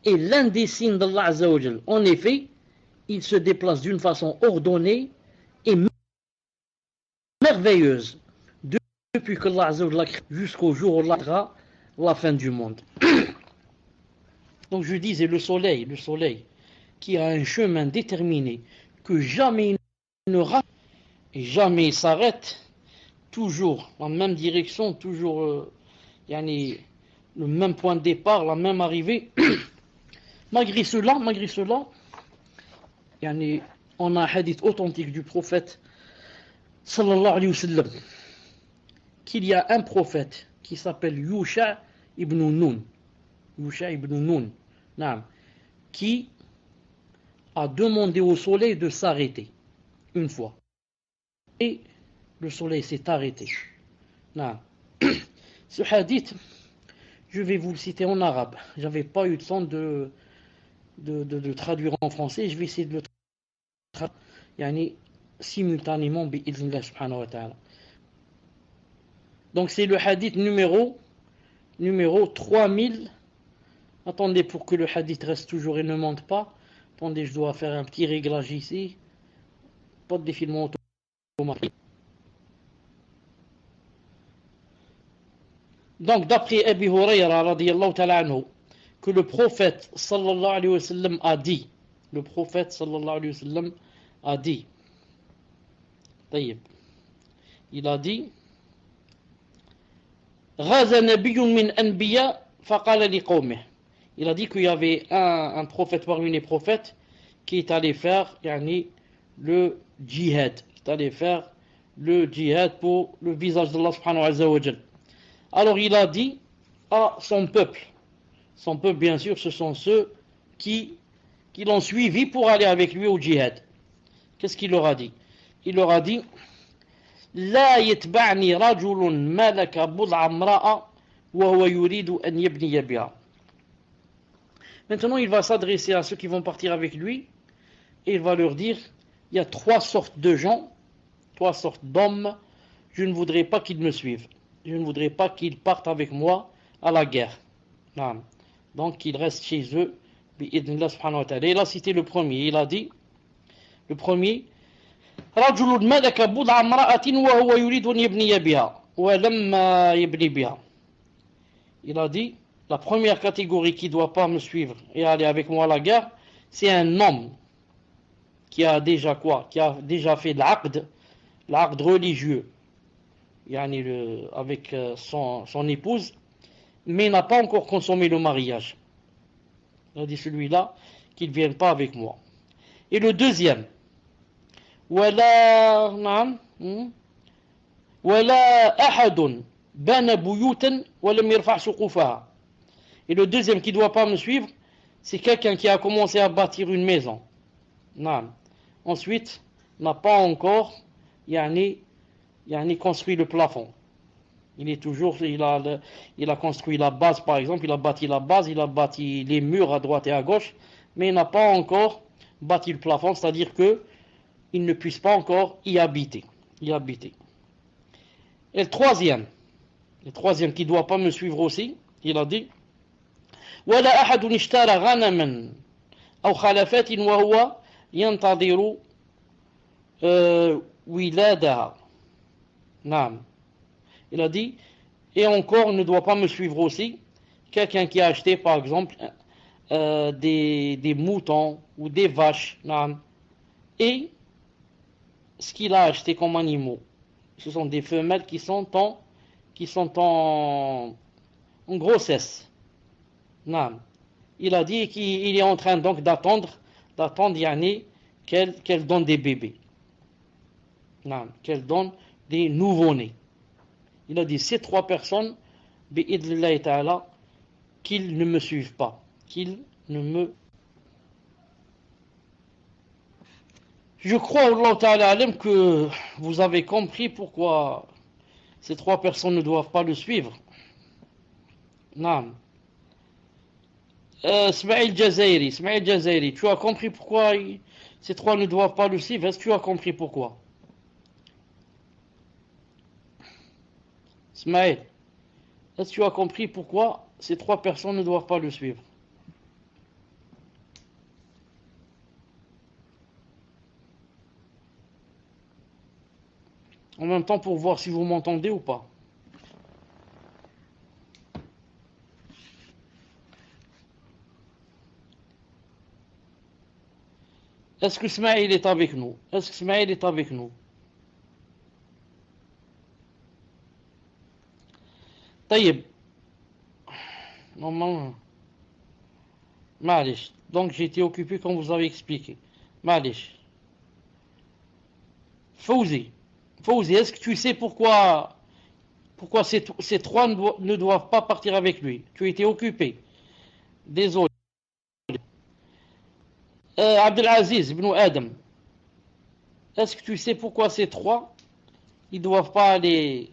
est l'un des signes d'Allah Azza wa Jal. En effet, il se déplace d'une façon ordonnée et merveilleuse depuis que Allah Azza wa Jal l'a créé jusqu'au jour où Allah créera la fin du monde. Donc je disais le soleil qui a un chemin déterminé que jamais il ne rate et jamais il s'arrête, toujours en même direction, toujours le même point de départ, la même arrivée. Malgré cela, on a un hadith authentique du prophète sallallahu alayhi wa sallam qu'il y a un prophète qui s'appelle Yusha ibn Nun, qui a demandé au soleil de s'arrêter une fois. Et le soleil s'est arrêté. Ce hadith, je vais vous le citer en arabe. J'avais pas eu le temps de traduire en français. Je vais essayer de le traduire simultanément bi'idhnillah subhanahu wa ta'ala. Donc c'est le hadith numéro 3000. Attendez pour que le hadith reste toujours et ne monte pas. Attendez, je dois faire un petit réglage ici. Pas de défilement automatique. Donc d'après Abi Hurayra radiyallahu ta'ala anhu, que le prophète sallallahu alayhi wa sallam a dit, il a dit غَازَ نَبِيٌّ مِّنْ أَنْبِيَا فَقَالَ لِقَوْمِهِ. Il a dit qu'il y avait un prophète parmi les prophètes qui est allé faire le djihad, pour le visage d'Allah subhanahu wa ta'ala. Alors il a dit à son peuple bien sûr, ce sont ceux qui l'ont suivi pour aller avec lui au djihad. Qu'est-ce qu'il leur a dit? Il leur a dit لا يتبعني رجل ملك بضع امرأة وهو يريد أن يبني بها. Maintenant, il va s'adresser à ceux qui vont partir avec lui et il va leur dire il y a 3 sortes de gens, 3 sortes d'hommes, je ne voudrais pas qu'ils me suivent. Je ne voudrais pas qu'ils partent avec moi à la guerre. Donc, qu'ils restent chez eux. Il a cité le premier. Il a dit, le premier, رجل ملك بضع امرأة وهو يريد أن يبني بها ولما يبني بها. Il a dit, la première catégorie qui ne doit pas me suivre et aller avec moi à la guerre, c'est un homme qui a déjà fait l'aqd religieux, avec son épouse, mais n'a pas encore consommé le mariage. Il a dit celui-là qu'il ne vienne pas avec moi. Et le deuxième, ولا أحد بنى بيوتا ولم يرفع سقوفها. Et le deuxième qui ne doit pas me suivre, c'est quelqu'un qui a commencé à bâtir une maison. Ensuite, n'a pas encore construit le plafond. Il a construit la base, par exemple, il a bâti la base, il a bâti les murs à droite et à gauche, mais il n'a pas encore bâti le plafond, c'est-à-dire que il ne puisse pas encore y habiter. Et le troisième qui ne doit pas me suivre aussi, il a dit ولا أحد اشترى غنما أو خلفات وهو ينتظر wiladaha. Naam. Il a dit, et encore ne doit pas me suivre aussi quelqu'un qui a acheté par exemple des moutons ou des vaches, naam, et ce qu'il a acheté comme animaux, ce sont des femelles qui sont en grossesse. Naam. Il a dit qu'il est en train donc d'attendre yani, qu'elle donne des bébés. Naam. Qu'elle donne des nouveau-nés. Il a dit ces trois personnes, bi'idlillahi ta'ala, qu'ils ne me suivent pas, qu'ils ne me... Je crois, Allah ta'ala alim, que vous avez compris pourquoi ces trois personnes ne doivent pas le suivre. Naam. Ismail Jazairi, tu as compris pourquoi ces trois ne doivent pas le suivre? Est-ce que tu as compris pourquoi? Ismail, est-ce que tu as compris pourquoi ces trois personnes ne doivent pas le suivre? En même temps pour voir si vous m'entendez ou pas. Est-ce que Ismail est avec nous? Est-ce que Ismail est avec nous? Taïb. Normalement. Malish. Donc j'ai été occupé comme vous avez expliqué. Malish. Fauzi, est-ce que tu sais pourquoi ces trois ne doivent pas partir avec lui? Tu étais occupé. Désolé. Abdelaziz ibn Adam, est-ce que tu sais pourquoi ces trois, ils doivent pas aller...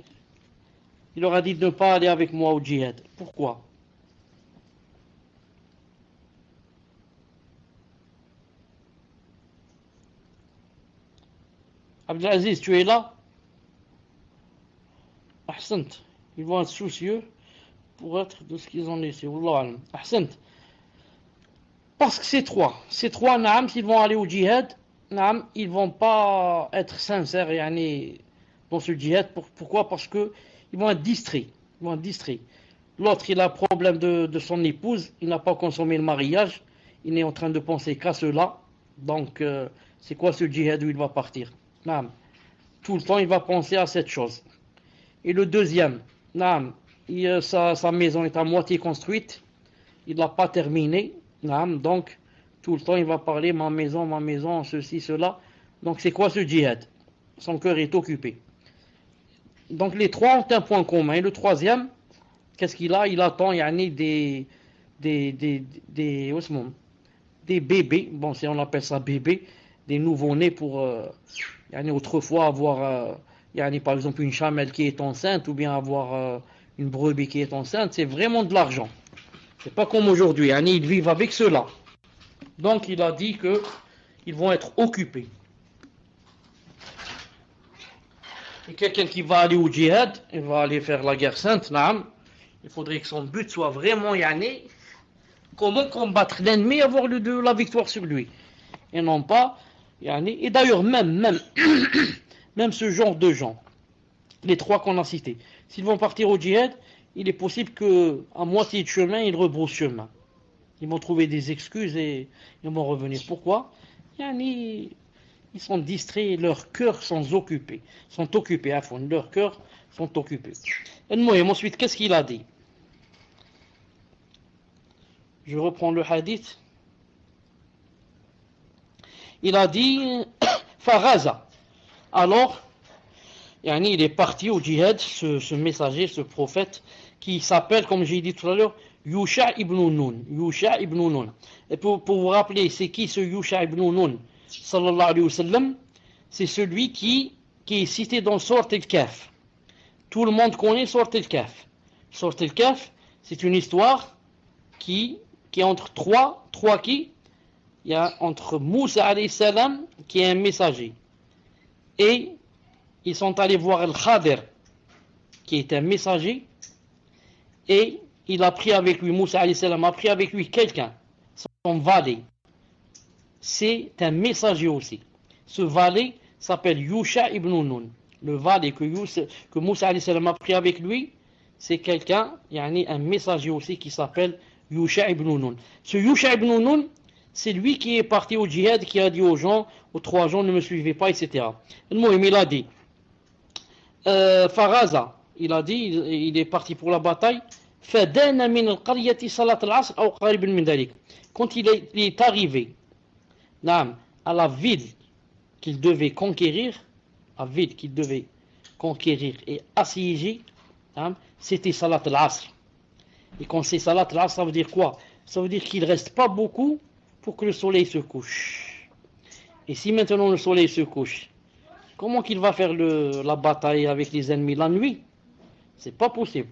Il leur a dit de ne pas aller avec moi au djihad. Pourquoi? Abdelaziz, tu es là? Ahsant. Ils vont être soucieux pour être de ce qu'ils ont laissé. Wallah alam. Ahsant. Parce que ces trois, naam, s'ils vont aller au djihad, naam, ils vont pas être sincères yani, dans ce djihad. Pourquoi? Parce que ils vont être distraits. L'autre, il a un problème de son épouse, il n'a pas consommé le mariage, il est en train de penser qu'à cela. Donc, c'est quoi ce djihad où il va partir? Naam. Tout le temps, il va penser à cette chose. Et le deuxième, naam, sa maison est à moitié construite, il l'a pas terminée. Donc, tout le temps, il va parler ma maison, ceci, cela. Donc, c'est quoi ce djihad? Son cœur est occupé. Donc, les trois ont un point commun. Et le troisième, qu'est-ce qu'il a? Il attend yani, des bébés. Bon, si on appelle ça bébé, des nouveau-nés pour yani, autrefois avoir, yani, par exemple, une chamelle qui est enceinte ou bien avoir une brebis qui est enceinte. C'est vraiment de l'argent. C'est pas comme aujourd'hui, hein, ils vivent avec cela. Donc il a dit que ils vont être occupés. Et quelqu'un qui va aller au djihad, il va aller faire la guerre sainte, naam, il faudrait que son but soit vraiment yani, comment combattre l'ennemi et avoir la victoire sur lui. Et non pas, yani, et d'ailleurs même ce genre de gens, les trois qu'on a cités, s'ils vont partir au djihad, il est possible qu'à moitié de chemin, ils rebroussent chemin. Ils vont trouver des excuses et ils vont revenir. Pourquoi? Ils sont distraits, leurs cœurs sont occupés. Leurs cœurs sont occupés. Et ensuite, qu'est-ce qu'il a dit? Je reprends le hadith. Il a dit Faraza. Alors, il est parti au djihad, ce messager, ce prophète, qui s'appelle, comme j'ai dit tout à l'heure, Yusha ibn Nun. Et pour vous rappeler, c'est qui ce Yusha ibn Nun? Sallallahu alayhi wa sallam, c'est celui qui est cité dans Sourate al-Kahf. Tout le monde connaît Sourate al-Kahf. Sourate al-Kahf, c'est une histoire qui est entre trois qui? Il y a entre Moussa alayhi salam, qui est un messager, et ils sont allés voir Al-Khadir, qui est un messager, et il a pris avec lui, Moussa alayhi salam a pris avec lui quelqu'un, son valet. C'est un messager aussi. Ce valet, s'appelle Yusha ibn Nun. Le valet que Moussa alayhi salam a pris avec lui, c'est quelqu'un, un messager aussi qui s'appelle Yusha ibn Nun. Ce Yusha ibn Nun, c'est lui qui est parti au djihad, qui a dit aux gens, aux 3 gens, ne me suivez pas, etc. Il a dit, Faraza, il a dit, il est parti pour la bataille. Quand il est arrivé à la ville qu'il devait conquérir, et assiéger, c'était Salat al-Asr. Et quand c'est Salat al-Asr, ça veut dire quoi? Ça veut dire qu'il ne reste pas beaucoup pour que le soleil se couche. Et si maintenant le soleil se couche, comment qu'il va faire la bataille avec les ennemis la nuit? C'est pas possible.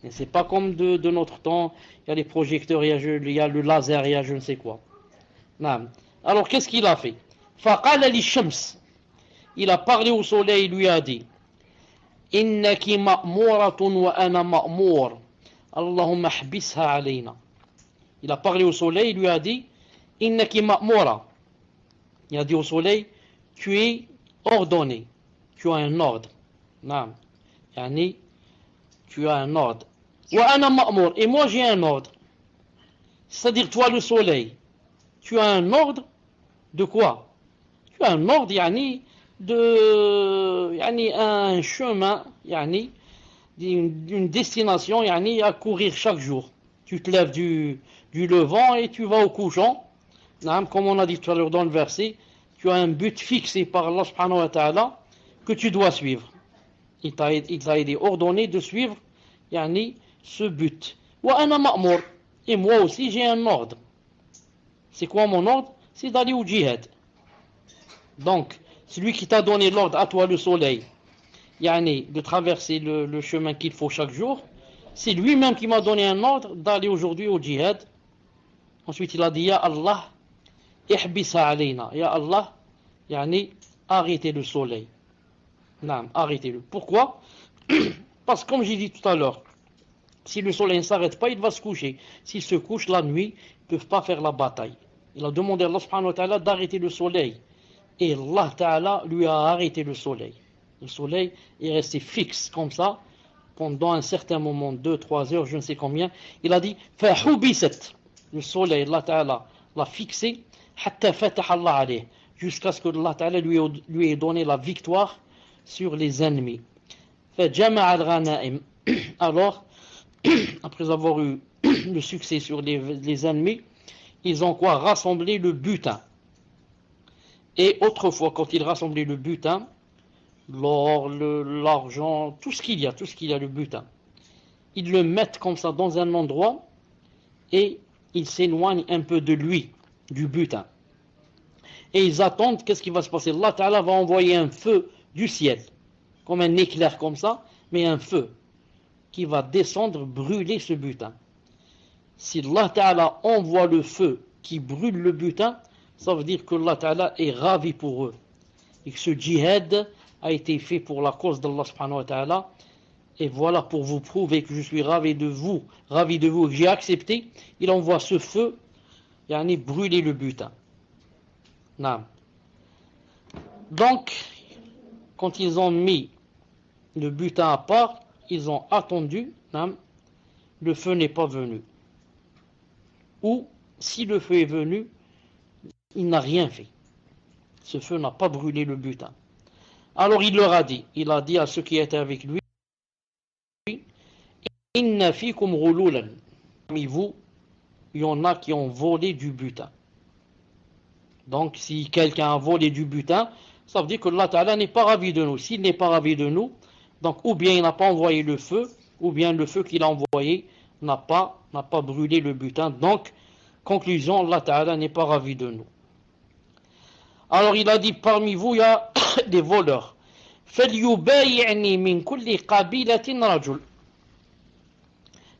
Et c'est pas comme de notre temps, il y a les projecteurs, il y a le laser, il y a je ne sais quoi. Alors qu'est-ce qu'il a fait? Faqala li shams. Il a parlé au soleil, il lui a dit, Innaki ma'muratun wa ana ma'mur. Allahumma hbisha alayna. Il a parlé au soleil, il lui a dit, Innaki ma'mura. Il a dit au soleil, tu es ordonné, tu as un ordre. Tu as un ordre. Wa ana ma'mur. Et moi j'ai un ordre. C'est-à-dire toi le soleil, tu as un ordre de quoi? Tu as un ordre, un chemin, d'une destination, à courir chaque jour. Tu te lèves du levant et tu vas au couchant. Comme on a dit tout à l'heure dans le verset, tu as un but fixé par Allah subhanahu wa ta'ala que tu dois suivre. Il t'a été ordonné de suivre ce but. Wa ana ma'mur. Et moi aussi j'ai un ordre. C'est quoi mon ordre? C'est d'aller au djihad. Donc, celui qui t'a donné l'ordre à toi le soleil, de traverser le chemin qu'il faut chaque jour, c'est lui-même qui m'a donné un ordre d'aller aujourd'hui au djihad. Ensuite il a dit, Ya Allah, ihbisa alayna. Ya Allah, arrêtez le soleil. Arrêtez-le. Pourquoi? Parce que comme j'ai dit tout à l'heure, si le soleil ne s'arrête pas, il va se coucher. S'il se couche la nuit, ils ne peuvent pas faire la bataille. Il a demandé à Allah subhanahu wa ta'ala d'arrêter le soleil. Et Allah ta'ala lui a arrêté le soleil. Le soleil est resté fixe comme ça pendant un certain moment, 2-3 heures, je ne sais combien. Il a dit فَحُبِسَتْ. Le soleil, Allah ta'ala l'a fixé حَتَّى فَتَحَ اللَّهُ عَلَيْهِ. Jusqu'à ce que Allah ta'ala lui ait donné la victoire sur les ennemis. فَجَمَعَ الْغَنَائِمْ. Alors, après avoir eu le succès sur les ennemis, ils ont quoi? Rassemblé le butin. Et autrefois, quand ils rassemblaient le butin, l'or, l'argent, tout ce qu'il y a, le butin, ils le mettent comme ça dans un endroit et ils s'éloignent un peu de lui, du butin. Et ils attendent, qu'est-ce qui va se passer? Allah Ta'ala va envoyer un feu du ciel, comme un éclair comme ça, mais un feu qui va descendre, brûler ce butin. Si Allah Ta'ala envoie le feu qui brûle le butin, ça veut dire que Allah Ta'ala est ravi pour eux. Et que ce djihad a été fait pour la cause d'Allah subhanahu wa ta'ala. Et voilà pour vous prouver que je suis ravi de vous, et que j'ai accepté. Il envoie ce feu, brûler le butin. Donc, quand ils ont mis le butin à part, ils ont attendu, le feu n'est pas venu. Ou, si le feu est venu, il n'a rien fait. Ce feu n'a pas brûlé le butin. Alors il leur a dit, à ceux qui étaient avec lui, Inna fikum ghululan. Parmi vous, il y en a qui ont volé du butin. Donc si quelqu'un a volé du butin, ça veut dire que Allah Ta'ala n'est pas ravi de nous. S'il n'est pas ravi de nous, donc ou bien il n'a pas envoyé le feu, ou bien le feu qu'il a envoyé n'a pas brûlé le butin. Donc, conclusion, Allah Ta'ala n'est pas ravi de nous. Alors il a dit, parmi vous, il y a des voleurs.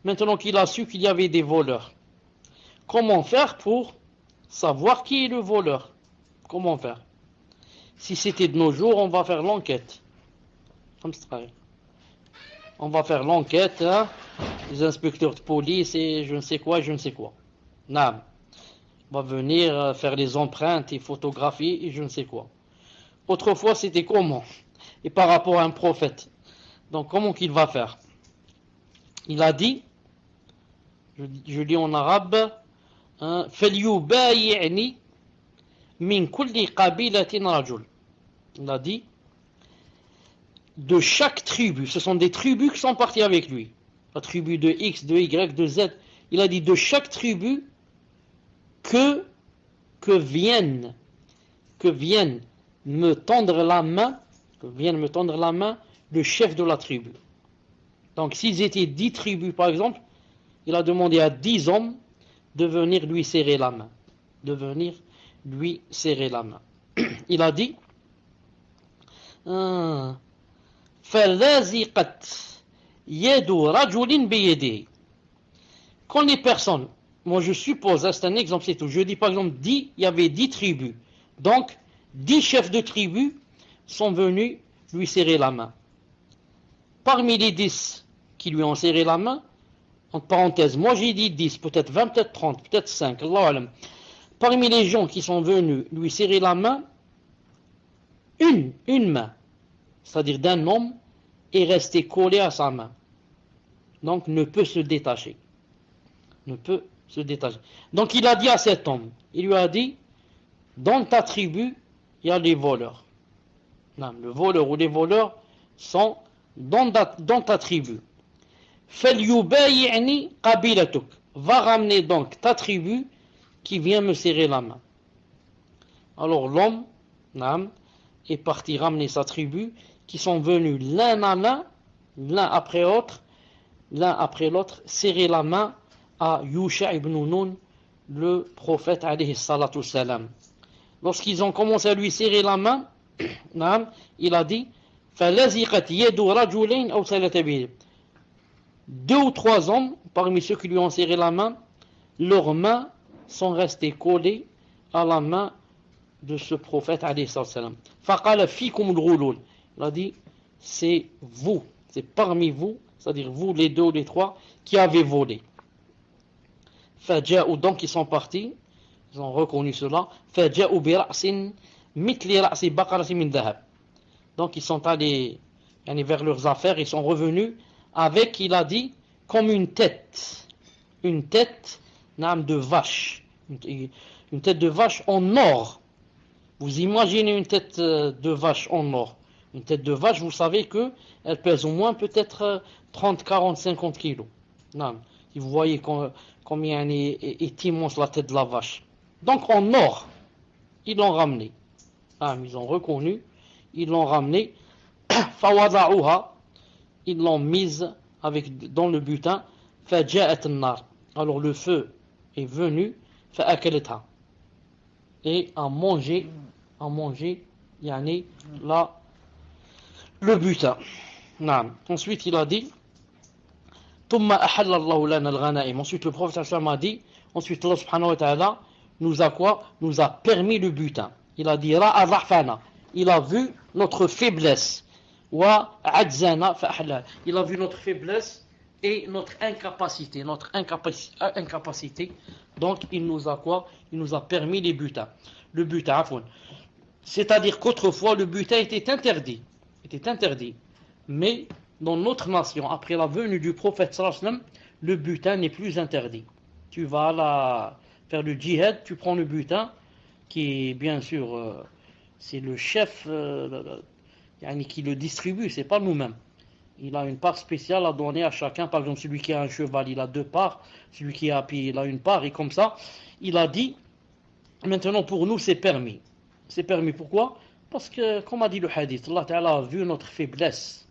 Maintenant qu'il a su qu'il y avait des voleurs, comment faire pour savoir qui est le voleur? Comment faire? Si c'était de nos jours, on va faire l'enquête. On va faire l'enquête, les inspecteurs de police et je ne sais quoi. On va venir faire les empreintes et photographier et je ne sais quoi. autrefois c'était comment? Et par rapport à un prophète. Donc comment qu'il va faire? Il a dit, je lis en arabe, فَلْيُبَايِعْنِي مِنْ كُلِّ قَبِيلَةٍ رَجُلٍ. Il a dit, de chaque tribu, ce sont des tribus qui sont parties avec lui. La tribu de X, de Y, de Z. Il a dit de chaque tribu que vienne me tendre la main, le chef de la tribu. Donc s'ils étaient 10 tribus par exemple, il a demandé à 10 hommes de venir lui serrer la main. Il a dit فَلَازِقَتْ يَدُ رَجُلٍ بِيَدِهِ. Quand les personnes, moi je suppose, c'est un exemple, c'est tout. Je dis par exemple 10, il y avait 10 tribus. Donc 10 chefs de tribus sont venus lui serrer la main. Parmi les 10 qui lui ont serré la main, entre parenthèses, moi j'ai dit 10, peut-être 20, peut-être 30, peut-être 5, Allah alam. Parmi les gens qui sont venus lui serrer la main, une main, c'est-à-dire d'un homme, est restée collée à sa main. Donc ne peut se détacher. Donc il a dit à cet homme, il lui a dit, dans ta tribu, il y a les voleurs. Non, le voleur ou les voleurs sont dans ta tribu. فَلْيُبَايِعْنِي قَبِيلَتُكَ. Va ramener donc ta tribu qui vient me serrer la main. Alors l'homme est parti ramener sa tribu, qui sont venus l'un après l'autre, serrer la main à Yusha ibn Nun, le prophète alayhi salatu salam. Lorsqu'ils ont commencé à lui serrer la main, il a dit فَلَزِقَتْ يَدُ رَجُلَيْنِ أَوْ ثَلَثَ بِهِ. 2 ou 3 hommes, parmi ceux qui lui ont serré la main, leurs mains sont restées collées à la main de ce prophète alayhi salam. فَقَالَ فِيكُمُ الْغُلُولِ. Il a dit, c'est vous, c'est parmi vous, c'est-à-dire vous les 2 ou les 3 qui avez volé. فَجَاءُوا, donc ils sont partis, ils ont reconnu cela. فَجَاءُوا بِرَأْسٍ مِثْلِ رَأْسِ بَقَرَةٍ مِنْ ذَهَبٍ. Donc ils sont allés vers leurs affaires, ils sont revenus avec, il a dit, comme une tête de vache, une tête de vache en or. Vous imaginez une tête de vache en or. Une tête de vache, vous savez que elle pèse au moins peut-être 30, 40, 50 kilos. Non, si vous voyez combien est immense la tête de la vache. Donc en or, ils l'ont ramené. Ils ont reconnu, ils l'ont ramené. فَوَضَعُوهَا, ils l'ont mise dans le butin. فَجَاءَتْ النَّارِ. Alors le feu est venu. فَأَكَلَتْهَا. Et a mangé le butin. Ensuite il a dit ثُمَّ أَحَلَّ اللَّهُ لَنَا الْغَنَائِمَ. Ensuite le prophète a dit, ensuite Allah subhanahu wa ta'ala nous a permis le butin. Il a dit ra'a dha'fana. Il a vu notre faiblesse. Wa adzana fa ahla. Il a vu notre faiblesse et notre incapacité. Donc il nous a permis les butins. Le butin, afwan. C'est-à-dire qu'autrefois le butin était interdit. Mais dans notre nation, après la venue du prophète sallallahu alayhi wa sallam, le butin n'est plus interdit. Tu vas faire le djihad, tu prends le butin, qui est bien sûr, c'est le chef qui le distribue, c'est pas nous-mêmes. Il a une part spéciale à donner à chacun. Par exemple, celui qui a un cheval, il a 2 parts. Celui qui est à pied, il a une part. Et comme ça, il a dit, maintenant pour nous, c'est permis. C'est permis, pourquoi? Parce que, comme a dit le hadith, Allah Ta'ala a vu notre faiblesse.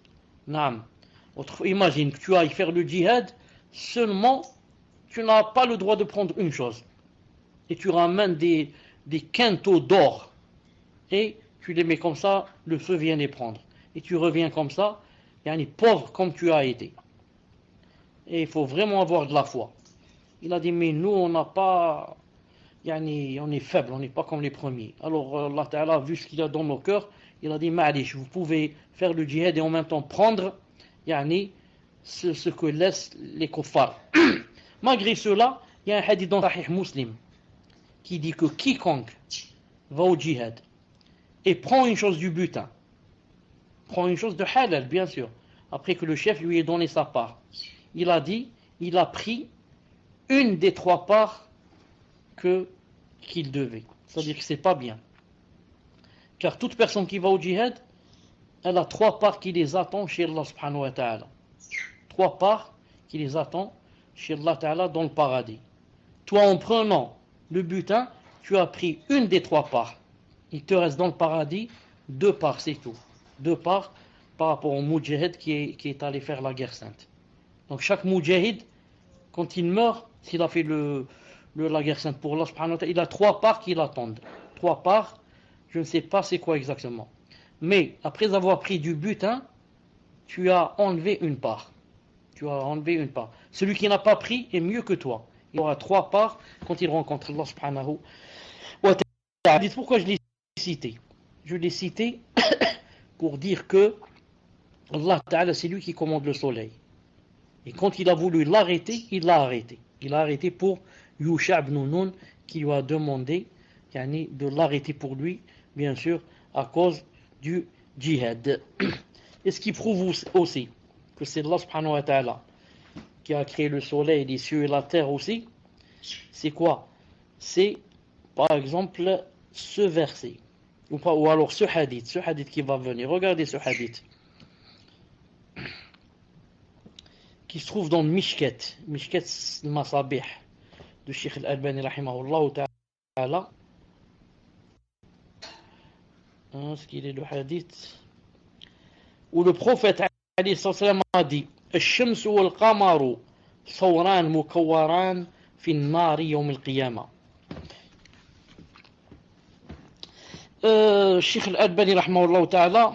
Imagine que tu ailles faire le djihad, seulement, tu n'as pas le droit de prendre une chose. Et tu ramènes des quintaux d'or. Et tu les mets comme ça, le feu vient les prendre. Et tu reviens comme ça, pauvre comme tu as été. Et il faut vraiment avoir de la foi. Il a dit, mais nous, on n'a pas... on est faible, on n'est pas comme les premiers. Alors, Allah Ta'ala a vu ce qu'il y a dans nos cœurs. Il a dit, ma'alish, vous pouvez faire le djihad et en même temps prendre ce que laissent les kuffars. Malgré cela, il y a un hadith dans Sahih Muslim qui dit que quiconque va au djihad et prend une chose du butin. Prend une chose de halal, bien sûr. Après que le chef lui ait donné sa part. Il a dit, il a pris une des 3 parts qu'il devait. C'est-à-dire que c'est pas bien. Car toute personne qui va au djihad, elle a 3 parts qui les attendent chez Allah subhanahu wa ta'ala. 3 parts qui les attendent chez Allah ta'ala dans le paradis. Toi, en prenant le butin, tu as pris une des 3 parts. Il te reste dans le paradis 2 parts, c'est tout. 2 parts par rapport au moudjahid qui est allé faire la guerre sainte. Donc chaque moudjahid, quand il meurt, s'il a fait la guerre sainte pour Allah subhanahu wa ta'ala, il a 3 parts qui l'attendent. 3 parts, je ne sais pas c'est quoi exactement. Mais après avoir pris du butin, tu as enlevé une part. Tu as enlevé une part. Celui qui n'a pas pris est mieux que toi. Il aura 3 parts quand il rencontre Allah subhanahu wa ta'ala. Dites pourquoi je l'ai cité. Je l'ai cité pour dire que Allah ta'ala, c'est lui qui commande le soleil. Et quand il a voulu l'arrêter, il l'a arrêté. Il l'a arrêté pour Yusha ibn Nun, qui lui a demandé de l'arrêter pour lui, bien sûr, à cause du djihad. Et ce qui prouve aussi que c'est Allah subhanahu wa ta'ala qui a créé le soleil, les cieux et la terre aussi, c'est quoi? C'est par exemple ce verset, ou alors ce hadith qui va venir. Regardez ce hadith qui se trouve dans le Mishkat al-Masabih de Sheikh al-Albani rahimahullah ta'ala. Ce qu'il est le hadith où le prophète a dit الشمس والقمر ثوران مكوران في النار يوم القيامة. Sheikh al-Albani rahimahullah ta'ala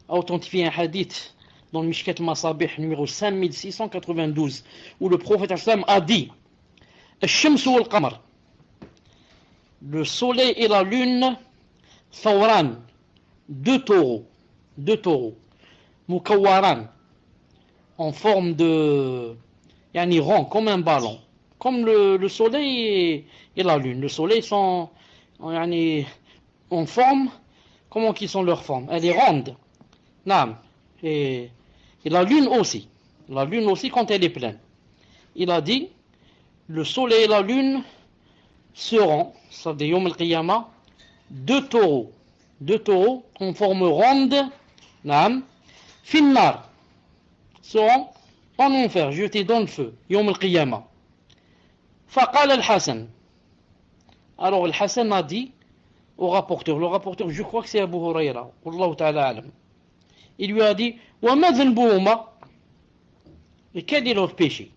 a authentifié un hadith dans le Mishkat al-Masabih numéro 5692 où le prophète a dit الشمس والقمر, le soleil et la lune, ثوران, 2 taureaux, مكوران, en forme de rond, comme un ballon, comme le soleil et la lune. Le soleil sont en forme, comment qu'ils sont leurs formes? Elle est ronde. Et la lune aussi quand elle est pleine. Il a dit, le soleil et la lune seront, ça dit Yom al-Qiyamah, 2 taureaux en forme ronde, finnar, seront en enfer, jetés dans le feu, Yom al-Qiyamah. Faqal al-Hassan. Alors al-Hassan a dit au rapporteur, le rapporteur, je crois que c'est Abu Hurayra, Wallahu ta'ala alam. Il lui a dit, wa ma dhanbuhuma, et quel est leur péché?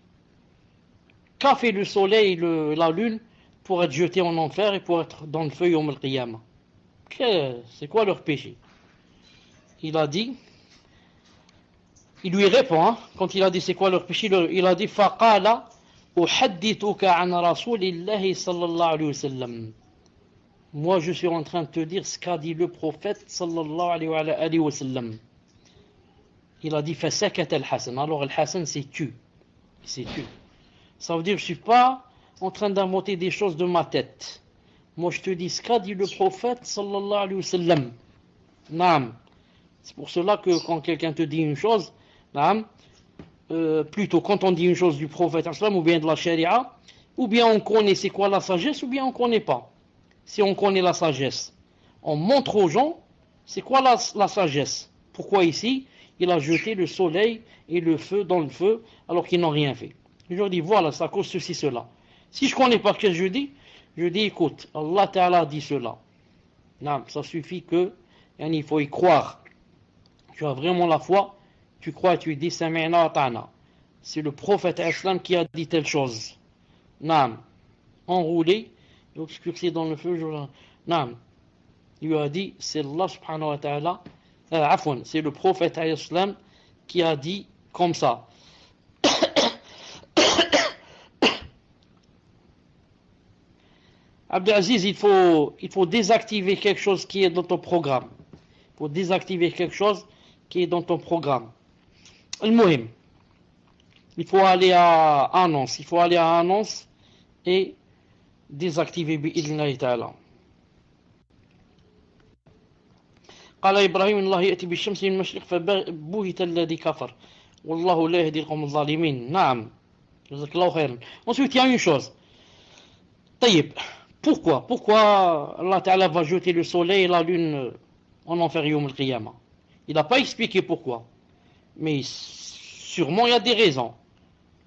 Qu'a fait le soleil et la lune pour être jetés en enfer et pour être dans le feu Yom al-Qiyamah? C'est quoi leur péché? Il a dit, il lui répond, quand il a dit c'est quoi leur péché, il a dit faqala uhaddithuka an rasulillahi sallallahu alayhi wa sallam. Moi je suis en train de te dire ce qu'a dit le prophète sallallahu alayhi wa sallam. Il a dit fasakat al-Hasan. Alors al-Hasan s'est tu. Ça veut dire je suis pas en train d'inventer des choses de ma tête. Moi je te dis ce qu'a dit le prophète sallallahu alayhi wa sallam. Naam. C'est pour cela que quand quelqu'un te dit une chose, plutôt quand on dit une chose du prophète ou bien de la charia, ou bien on connaît c'est quoi la sagesse, ou bien on connaît pas. Si on connaît la sagesse, on montre aux gens c'est quoi la sagesse. Pourquoi ici il a jeté le soleil et le feu dans le feu alors qu'ils n'ont rien fait. Je leur dis voilà, c'est à cause de ceci, cela. Si je connais pas ce que je dis écoute, Allah Ta'ala dit cela. Non, ça suffit que il faut y croire. Tu as vraiment la foi, tu crois, tu dis sami'na wa ta'na. C'est le prophète islam qui a dit telle chose. Naam, enroulé, expulsé dans le feu. Naam, il lui a dit, c'est Allah subhanahu wa ta'ala, c'est le prophète islam qui a dit comme ça. Abdelaziz, il faut désactiver quelque chose qui est dans ton programme. Il faut désactiver quelque chose qui est dans ton programme. Al-Muhim. Il faut aller à annonce. Et désactiver bi'idhnillahi ta'ala. قال إبراهيم إن الله يأتي بالشمس من المشرق فبهت الذي كفر والله لا يهدي القوم الظالمين. نعم. جزاك الله خيرا. Ensuite, il y a une chose. طيب, pourquoi Allah Ta'ala va jeter le soleil et la lune en enfer Yawm al-Qiyamah? Il n'a pas expliqué pourquoi. Mais sûrement il y a des raisons.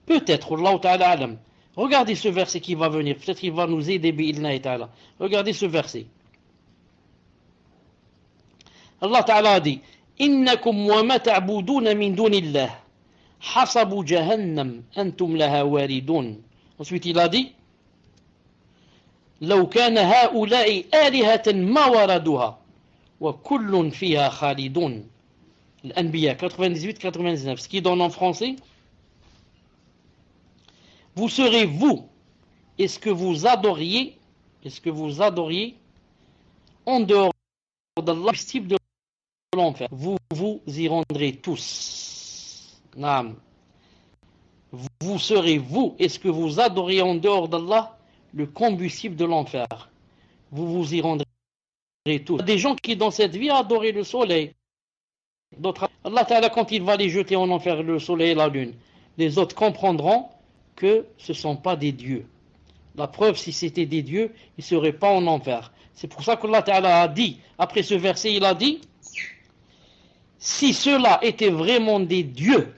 Peut-être, Allah Ta'ala alam. Regardez ce verset qui va venir. Peut-être qu'il va nous aider, bi'idhnillahi ta'ala. Regardez ce verset. Allah Ta'ala a dit Innakum wa ma ta'buduna min dunillah hasabu jahannam antum laha waridun. Ensuite il a dit لو كان هؤلاء آلهة ما وردوها وكل فيها خالدون. L'Anbiya 98-99. Ce qui donne en français vous serez vous et ce que vous adoriez en dehors d'Allah type de l'enfer, vous vous y rendrez tous. Naam. Vous serez vous et ce que vous adoriez en dehors d'Allah le combustible de l'enfer, vous vous y rendrez tous. Il y a des gens qui dans cette vie adoraient le soleil, d'autres, Allah Ta'ala quand il va les jeter en enfer, le soleil et la lune, les autres comprendront que ce ne sont pas des dieux. La preuve, si c'était des dieux, ils ne seraient pas en enfer. C'est pour ça qu'Allah Ta'ala a dit, après ce verset, il a dit si ceux-là étaient vraiment des dieux,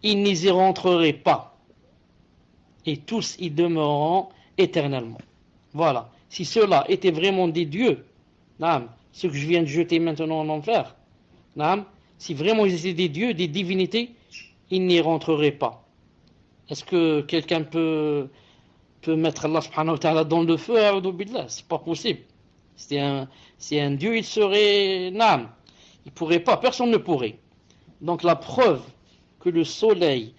ils n'y rentreraient pas. Et tous y demeureront éternellement. Voilà. Si ceux-là étaient vraiment des dieux, ceux que je viens de jeter maintenant en enfer, si vraiment ils étaient des dieux, des divinités, ils n'y rentreraient pas. Est-ce que quelqu'un peut mettre Allah subhanahu wa ta'ala dans le feu? C'est pas possible. C'est un dieu, il serait il ne pourrait pas, personne ne pourrait. Donc la preuve que le soleil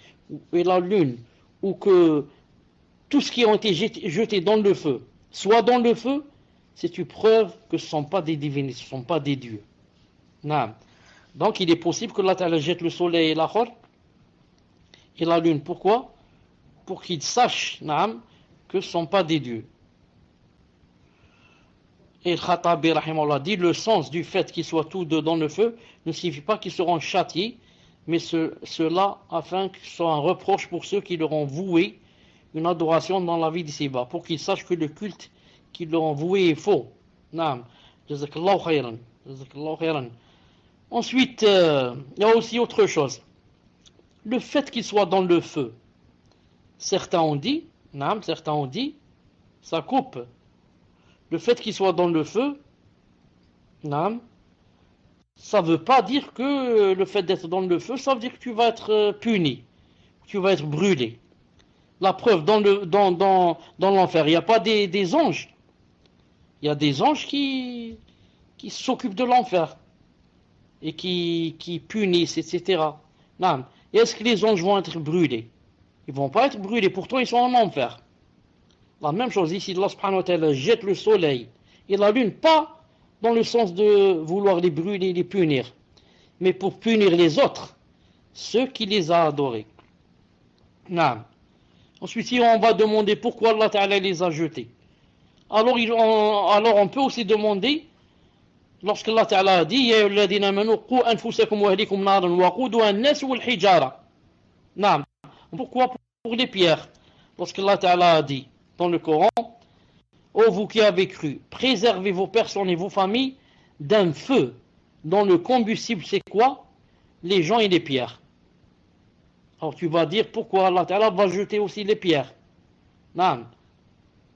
et la lune ou que tout ce qui a été jeté dans le feu soit dans le feu, c'est une preuve que ce ne sont pas des divinités, ce ne sont pas des dieux. Donc il est possible que Allah Ta'ala jette le soleil et la lune. Pourquoi? Pour qu'ils sachent que ce ne sont pas des dieux. Et Khatabi rahimahullah dit le sens du fait qu'ils soient tous deux dans le feu ne signifie pas qu'ils seront châtiés, mais cela afin que ce soit un reproche pour ceux qui leur ont voué une adoration dans la vie d'ici-bas, pour qu'ils sachent que le culte qu'ils leur ont voué est faux. Jazakallahu khayran. Jazakallahu khayran. Ensuite, il y a aussi autre chose. Le fait qu'ils soient dans le feu, certains ont dit, ça coupe. Le fait qu'ils soient dans le feu, ça ne veut pas dire que le fait d'être dans le feu, ça veut dire que tu vas être puni, que tu vas être brûlé. La preuve, dans l'enfer, il n'y a pas des anges. Il y a des anges qui s'occupent de l'enfer et qui punissent, etc. Et est-ce que les anges vont être brûlés? Ils ne vont pas être brûlés, pourtant ils sont en enfer. La même chose ici, Allah subhanahu wa ta'ala jette le soleil et la lune, pas dans le sens de vouloir les brûler, les punir, mais pour punir les autres, ceux qui les a adorés. Ensuite, si on va demander pourquoi Allah Ta'ala les a jetés, alors on peut aussi demander, lorsque Allah Ta'ala a dit Ya ayyuhalladhina amanu qu anfusakum wa ahlikum naran waquduha an-nas wal hijara. Pourquoi? Pour les pierres. Lorsque Allah Ta'ala a dit dans le Coran ô vous qui avez cru, préservez vos personnes et vos familles d'un feu dont le combustible c'est quoi? Les gens et les pierres. Alors tu vas dire pourquoi Allah Ta'ala va jeter aussi les pierres.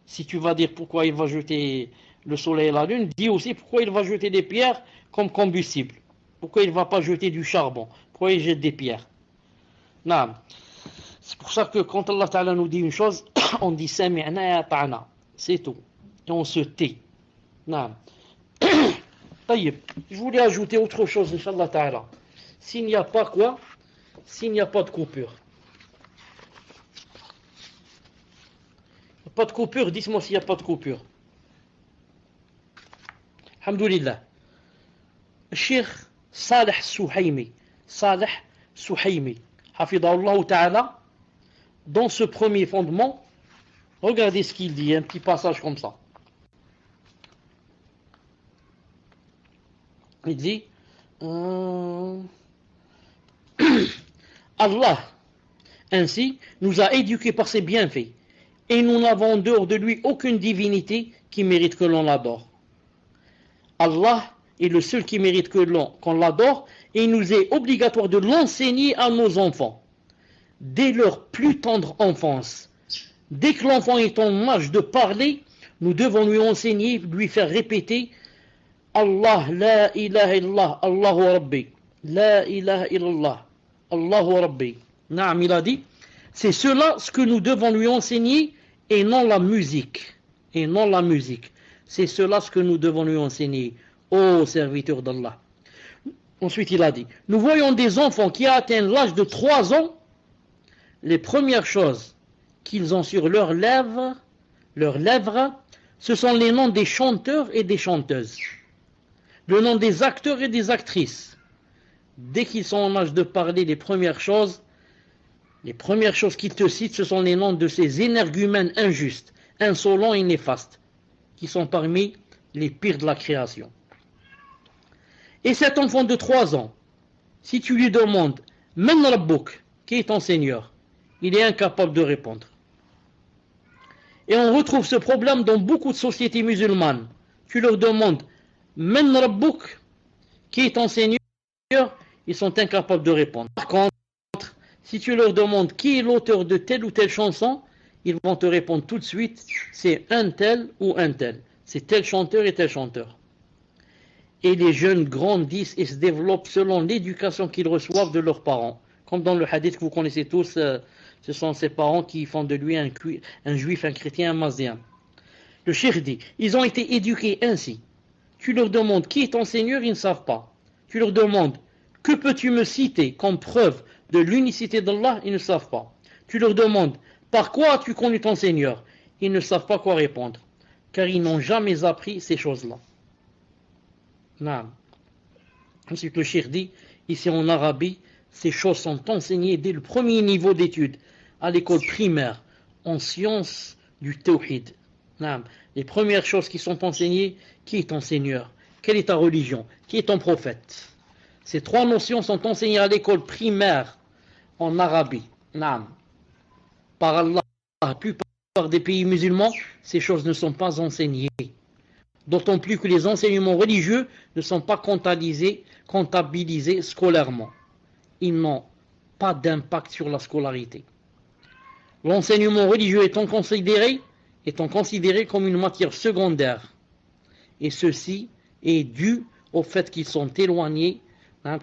Si tu vas dire pourquoi il va jeter le soleil et la lune, dis aussi pourquoi il va jeter des pierres comme combustible. Pourquoi il ne va pas jeter du charbon? Pourquoi il jette des pierres? C'est pour ça que quand Allah Ta'ala nous dit une chose, on dit sami'na ya ta'na. C'est tout. Et on se tait. Je voulais ajouter autre chose, Inch'Allah Ta'ala. S'il n'y a pas quoi? S'il n'y a pas de coupure. Pas de coupure, dites-moi s'il n'y a pas de coupure. Alhamdulillah. Cheikh Salih Souhaimi, Hafidahullah Ta'ala, dans ce premier fondement, regardez ce qu'il dit, un petit passage comme ça. Il dit euh, Allah ainsi nous a éduqués par ses bienfaits et nous n'avons en dehors de lui aucune divinité qui mérite que l'on l'adore. Allah est le seul qui mérite qu'on l'adore et il nous est obligatoire de l'enseigner à nos enfants dès leur plus tendre enfance. Dès que l'enfant est en âge de parler, nous devons lui enseigner, lui faire répéter Allah, la ilaha illallah, Allahu Rabbi, la ilaha illallah, Allahu Rabbi. Naam, il a dit, c'est cela ce que nous devons lui enseigner et non la musique. Et non la musique. C'est cela ce que nous devons lui enseigner, ô serviteur d'Allah. Ensuite, il a dit, nous voyons des enfants qui atteignent l'âge de 3 ans, les premières choses qu'ils ont sur leurs lèvres, ce sont les noms des chanteurs et des chanteuses, le nom des acteurs et des actrices. Dès qu'ils sont en âge de parler, les premières choses qu'ils te citent, ce sont les noms de ces énergumènes injustes, insolents et néfastes, qui sont parmi les pires de la création. Et cet enfant de 3 ans, si tu lui demandes « Men Rabbouk » qui est ton Seigneur, il est incapable de répondre. Et on retrouve ce problème dans beaucoup de sociétés musulmanes. Tu leur demandes « Men Rabbouk » qui est ton Seigneur, ils sont incapables de répondre. Par contre, si tu leur demandes qui est l'auteur de telle ou telle chanson, ils vont te répondre tout de suite, c'est un tel ou un tel. C'est tel chanteur et tel chanteur. Et les jeunes grandissent et se développent selon l'éducation qu'ils reçoivent de leurs parents. Comme dans le hadith que vous connaissez tous, ce sont ses parents qui font de lui un juif, un chrétien, un mazien. Le cheikh dit, ils ont été éduqués ainsi. Tu leur demandes qui est ton Seigneur, ils ne savent pas. Tu leur demandes, que peux-tu me citer comme preuve de l'unicité d'Allah, ils ne savent pas. Tu leur demandes, par quoi as-tu connu ton Seigneur? Ils ne savent pas quoi répondre, car ils n'ont jamais appris ces choses-là. Non. Ensuite, le cheikh dit, ici en Arabie, ces choses sont enseignées dès le premier niveau d'études, à l'école primaire, en sciences du tawhid. Non. Les premières choses qui sont enseignées, qui est ton Seigneur? Quelle est ta religion? Qui est ton prophète? Ces 3 notions sont enseignées à l'école primaire en Arabie. Non. Par Allah, la plupart des pays musulmans, ces choses ne sont pas enseignées. D'autant plus que les enseignements religieux ne sont pas comptabilisés scolairement. Ils n'ont pas d'impact sur la scolarité. L'enseignement religieux étant considéré comme une matière secondaire. Et ceci est dû au fait qu'ils sont éloignés,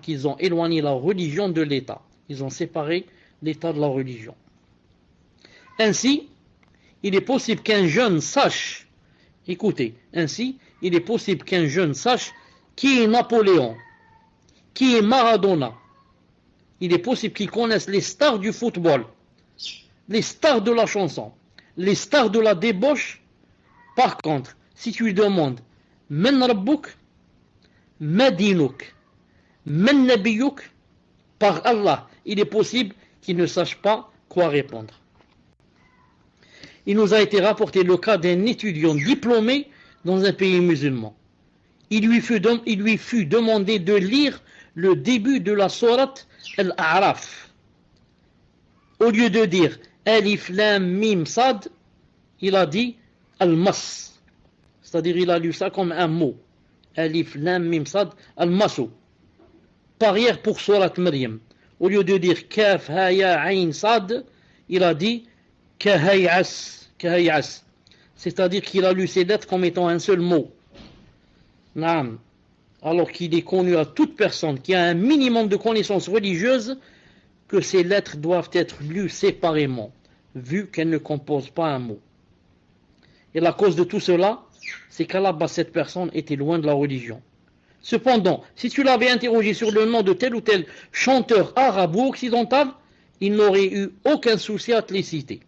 qu'ils ont éloigné la religion de l'État. Ils ont séparé l'État de la religion. Ainsi, il est possible qu'un jeune sache, écoutez, ainsi, il est possible qu'un jeune sache qui est Napoléon, qui est Maradona. Il est possible qu'il connaisse les stars du football, les stars de la chanson, les stars de la débauche. Par contre, si tu lui demandes Men Rabbouk, Madinouk, Men Nabiouk, par Allah, il est possible qu'il ne sache pas quoi répondre. Il nous a été rapporté le cas d'un étudiant diplômé dans un pays musulman. Il lui fut demandé de lire le début de la sourate Al-A'raf. Au lieu de dire Alif Lam Mim Sad, il a dit Al-Mas. C'est-à-dire il a lu ça comme un mot. Alif Lam Mim Sad Al-Masu. Pareil pour sourate Maryam. Au lieu de dire Kaf Haya Ain Sad, il a dit Kahay'as. C'est-à-dire qu'il a lu ces lettres comme étant un seul mot. Naam. Alors qu'il est connu à toute personne qui a un minimum de connaissances religieuses que ces lettres doivent être lues séparément, vu qu'elles ne composent pas un mot. Et la cause de tout cela, c'est qu'à la base, cette personne était loin de la religion. Cependant, si tu l'avais interrogé sur le nom de tel ou tel chanteur arabe ou occidental, il n'aurait eu aucun souci à te les citer.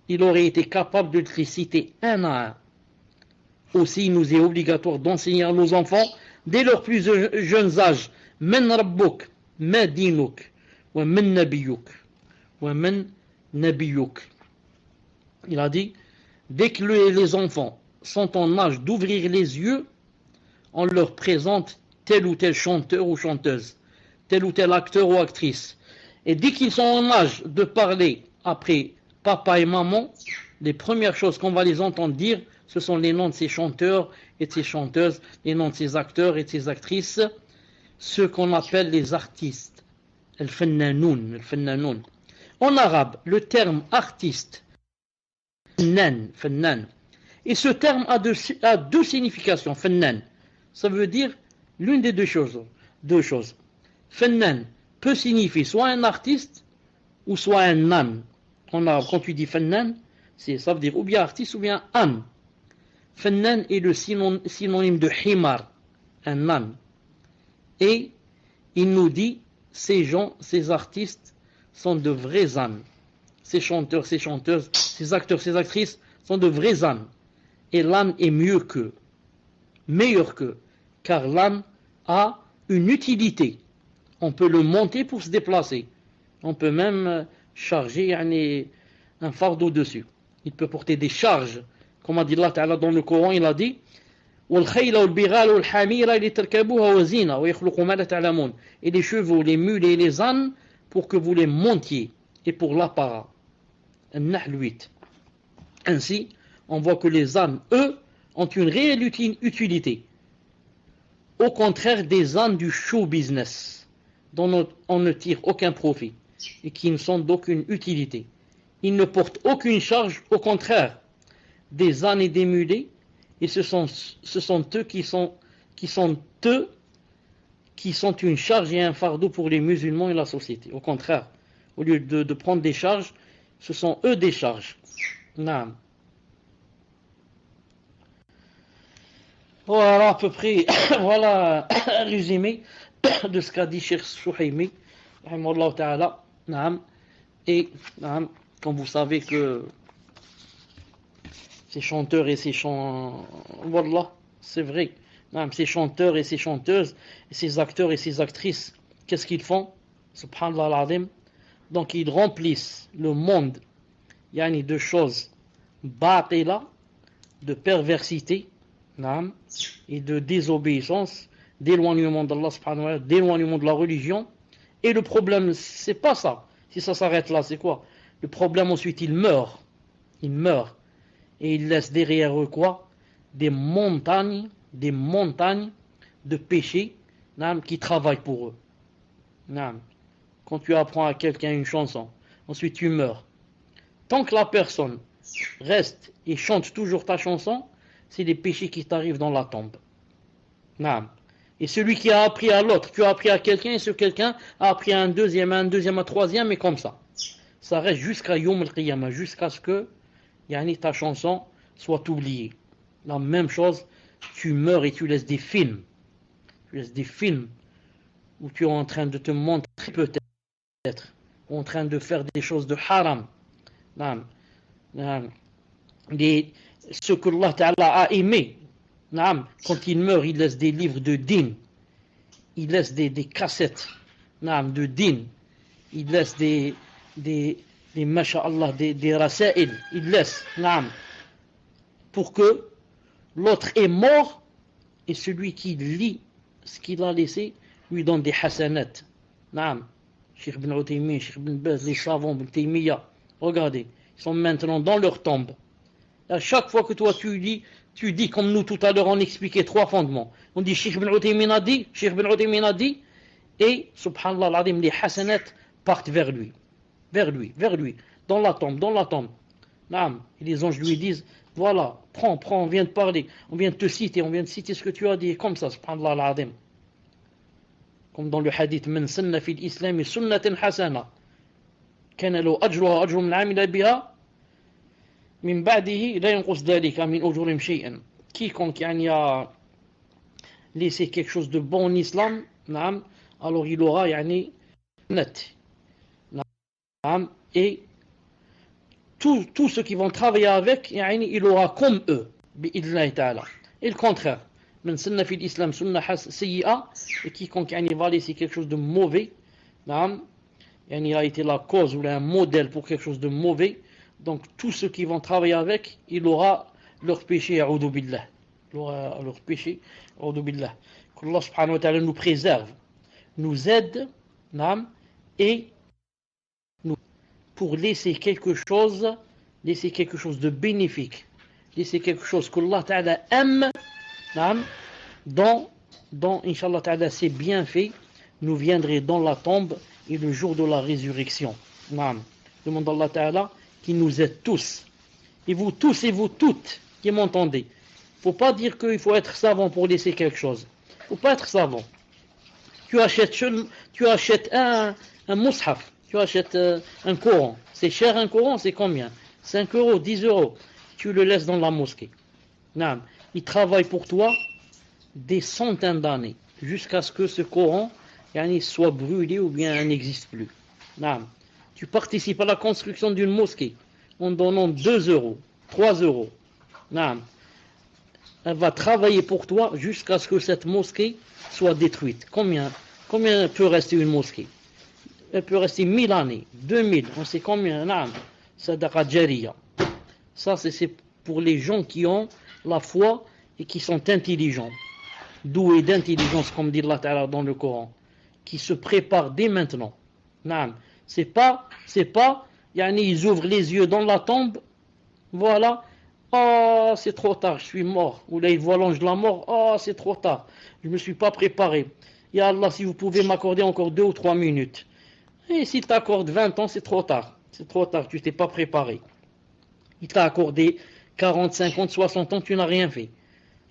Il aurait été capable de te les citer un à un. Aussi, il nous est obligatoire d'enseigner à nos enfants, dès leur plus jeunes âges, Men Rabbouk, Ma Dinouk, wa Men Nabiouk, wa Men Nabiouk. Il a dit, dès que les enfants sont en âge d'ouvrir les yeux, on leur présente tel ou tel chanteur ou chanteuse, tel ou tel acteur ou actrice. Et dès qu'ils sont en âge de parler après papa et maman, les premières choses qu'on va les entendre dire, ce sont les noms de ces chanteurs et de ces chanteuses, les noms de ces acteurs et de ces actrices, ceux qu'on appelle les artistes. Al-Fannanoun, Al-Fannanoun. En arabe, le terme artiste, fannan. Et ce terme a deux significations, fannan. Ça veut dire l'une des deux choses. Fannan peut signifier soit un artiste ou soit un nan. En arabe, quand tu dis fannan, ça veut dire ou bien artiste ou bien an. Fannan est le synonyme de himar, un nan. Et il nous dit, ces gens, ces artistes sont de vrais ânes. Ces chanteurs, ces chanteuses, ces acteurs, ces actrices sont de vrais ânes. Et l'âne est mieux qu'eux, meilleur qu'eux, car l'âne a une utilité. On peut le monter pour se déplacer. On peut même charger un fardeau dessus. Il peut porter des charges. Comme a dit Allah Ta'ala dans le Coran, il a dit وَالْخَيْلَ وَالْبِغَالَ وَالْحَمِيرَ لِتَرْكَبُوهَا وَزِينَةً وَيَخْلُقُ مَا لَا تَعْلَمُونَ. Et les chevaux, les mules et les ânes pour que vous les montiez et pour l'apparat. An-Nahl 8. Ainsi, on voit que les ânes, eux, ont une réelle utilité. Au contraire des ânes du show business, dont on ne tire aucun profit et qui ne sont d'aucune utilité. Ils ne portent aucune charge, au contraire des ânes et des mulets, et ce sont eux qui sont une charge et un fardeau pour les musulmans et la société. Au contraire, au lieu de prendre des charges, ce sont eux des charges. Naam. Voilà à peu près, voilà un résumé de ce qu'a dit Cheikh Souhaimi, rahimahullah ta'ala. Naam. Et naam, comme vous savez que ces chanteurs et ces Wallah, c'est vrai. Naam, ces chanteurs et ces chanteuses, et ces acteurs et ces actrices, qu'est-ce qu'ils font? Subhanallah al-Azim. Donc ils remplissent le monde de choses batila, de perversité, naam, et de désobéissance, d'éloignement d'Allah subhanahu wa ta'ala, d'éloignement de la religion. Et le problème, c'est pas ça. Si ça s'arrête là, c'est quoi? Le problème ensuite, ils meurent. Ils meurent. Et ils laissent derrière eux quoi? Des montagnes de péchés qui travaillent pour eux. Quand tu apprends à quelqu'un une chanson, ensuite tu meurs. Tant que la personne reste et chante toujours ta chanson, c'est les péchés qui t'arrivent dans la tombe. Et celui qui a appris à l'autre, tu as appris à quelqu'un, et ce quelqu'un a appris à un deuxième, un troisième, et comme ça. Ça reste jusqu'à Yom al-Qiyamah, jusqu'à ce que ta chanson soit oubliée. La même chose, tu meurs et tu laisses des films. Tu laisses des films où tu es en train de te montrer peut-être, en train de faire des choses de haram. Ce que Allah Ta'ala a aimé. Quand il meurt, il laisse des livres de din. Il laisse des cassettes de din. Il laisse des masha'Allah, des rasa'il. Il laisse, pour que l'autre est mort et celui qui lit ce qu'il a laissé lui donne des hasanat. Cheikh Ibn Uthaymin, Cheikh Ibn Baz, les savants, Ibn Taymiyyah, regardez, ils sont maintenant dans leur tombe. À chaque fois que toi tu dis comme nous tout à l'heure on expliquait 3 fondements. On dit Cheikh Ibn Uthaymin a dit, Cheikh Ibn Uthaymin a dit, et subhanallah al-azim, les hasanat partent vers lui, dans la tombe. Et les anges lui disent, voilà, prends, on vient de parler, on vient de te citer, ce que tu as dit, comme ça, subhanallah al-azim. Comme dans le hadith, من سن في الإسلام سنة حسنة كان له أجرها أجر من عمل بها من بعده لا ينقص ذلك من أجورهم شيئا. Quiconque a laissé quelque chose de bon en islam, alors il aura net. Et tous ceux qui vont travailler avec, il aura comme eux, bi'idhnillahi ta'ala. Et le contraire, من سن في الإسلام سنة سيئة, et quiconque va laisser quelque chose de mauvais, il a été la cause ou un modèle pour quelque chose de mauvais, donc tous ceux qui vont travailler avec, il aura leur péché, a'udhu billah. Il aura leur péché, a'udhu billah. qu'Allah subhanahu wa ta'ala nous préserve, nous aide, naam, et nous, pour laisser quelque chose de bénéfique, laisser quelque chose qu'Allah ta'ala aime, naam, dont Inch'Allah ta'ala ses bienfaits nous viendraient dans la tombe et le jour de la résurrection. Naam. Demande Allah ta'ala qui nous aide tous. Et vous tous et vous toutes qui m'entendez. Il ne faut pas dire qu'il faut être savant pour laisser quelque chose. Il ne faut pas être savant. Tu achètes un mushaf, tu achètes un Coran. C'est cher un Coran, c'est combien? 5 euros, 10 euros. Tu le laisses dans la mosquée. Naam. Il travaille pour toi des centaines d'années jusqu'à ce que ce Coran soit brûlé ou bien n'existe plus. Naam. Tu participes à la construction d'une mosquée en donnant 2 euros, 3 euros. Naam. Elle va travailler pour toi jusqu'à ce que cette mosquée soit détruite. Combien peut rester une mosquée? Elle peut rester 1000 années, 2000, on sait combien. Naam. Sadaqa jariya. Ça, c'est pour les gens qui ont la foi et qui sont intelligents, doués d'intelligence, comme dit Allah Ta'ala dans le Coran, qui se préparent dès maintenant. Naam. C'est pas, ils ouvrent les yeux dans la tombe, voilà, oh, c'est trop tard, je suis mort. Ou là, ils voient l'ange de la mort, oh, c'est trop tard, je ne me suis pas préparé. Ya Allah, si vous pouvez m'accorder encore 2 ou 3 minutes. Et si tu accordes 20 ans, c'est trop tard. C'est trop tard, tu t'es pas préparé. Il t'a accordé 40, 50, 60 ans, tu n'as rien fait.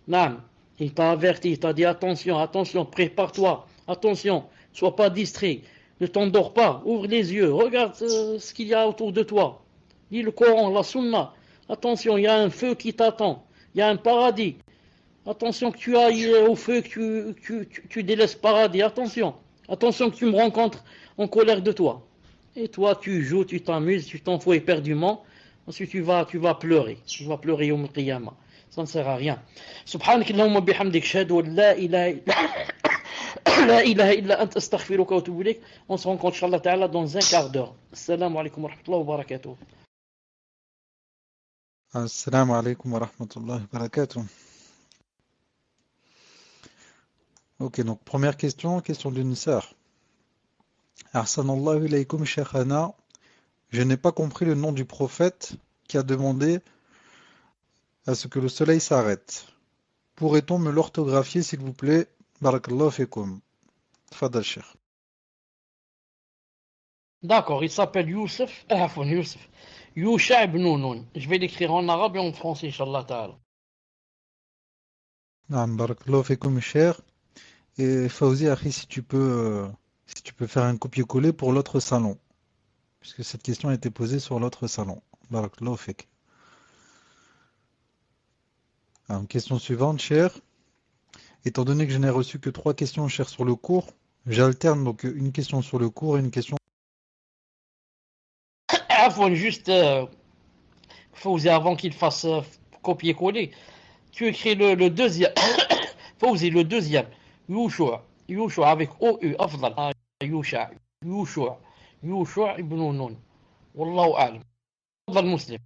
Naam. Il t'a averti, il t'a dit attention, attention, prépare-toi, attention, sois pas distrait, ne t'endors pas, ouvre les yeux, regarde ce qu'il y a autour de toi. Lis le Coran, la Sunna. Attention, il y a un feu qui t'attend, il y a un paradis. Attention que tu ailles au feu, que tu délaisses paradis, attention. Attention que tu me rencontres en colère de toi. Et toi, tu joues, tu t'amuses, tu t'en fous éperdument. Ensuite, tu vas pleurer. Tu vas pleurer Yawm al-Qiyamah. Ça ne sert à rien. Subhanak Allahumma bihamdik, shahadu an la ilaha illa anta astaghfiruka wa atubu ilayk. On se rencontre, Inch'Allah ta'ala, dans un quart d'heure. Assalamu alaikum wa rahmatullahi wa barakatuh. Assalamu alaikum wa rahmatullahi wa barakatuh. Ok, donc première question d'une sœur. Arsanallahu ilaykum shaykhana. Je n'ai pas compris le nom du prophète qui a demandé à ce que le soleil s'arrête. Pourrait-on me l'orthographier s'il vous plaît? Barakallahu fikum. Tfadal Cheikh. D'accord, il s'appelle Youssef, Yusha ibn Nun. Je vais l'écrire en arabe et en français, Inch'Allah ta'ala. Naam, barakallahu fikum Cheikh. Et Fawzi, Akhi, si tu peux faire un copier-coller pour l'autre salon. Puisque cette question a été posée sur l'autre salon. Barakallahu fik. Alors, question suivante, cher. Étant donné que je n'ai reçu que 3 questions, cher, sur le cours, j'alterne donc une question sur le cours et une question. Faut juste, Fawzi, avant qu'il fasse copier-coller, tu écris le deuxième. Fawzi, le deuxième. Yusha avec O-U, afdal. Yusha ibn Nun. Wallahu a'lam. Afdal muslim.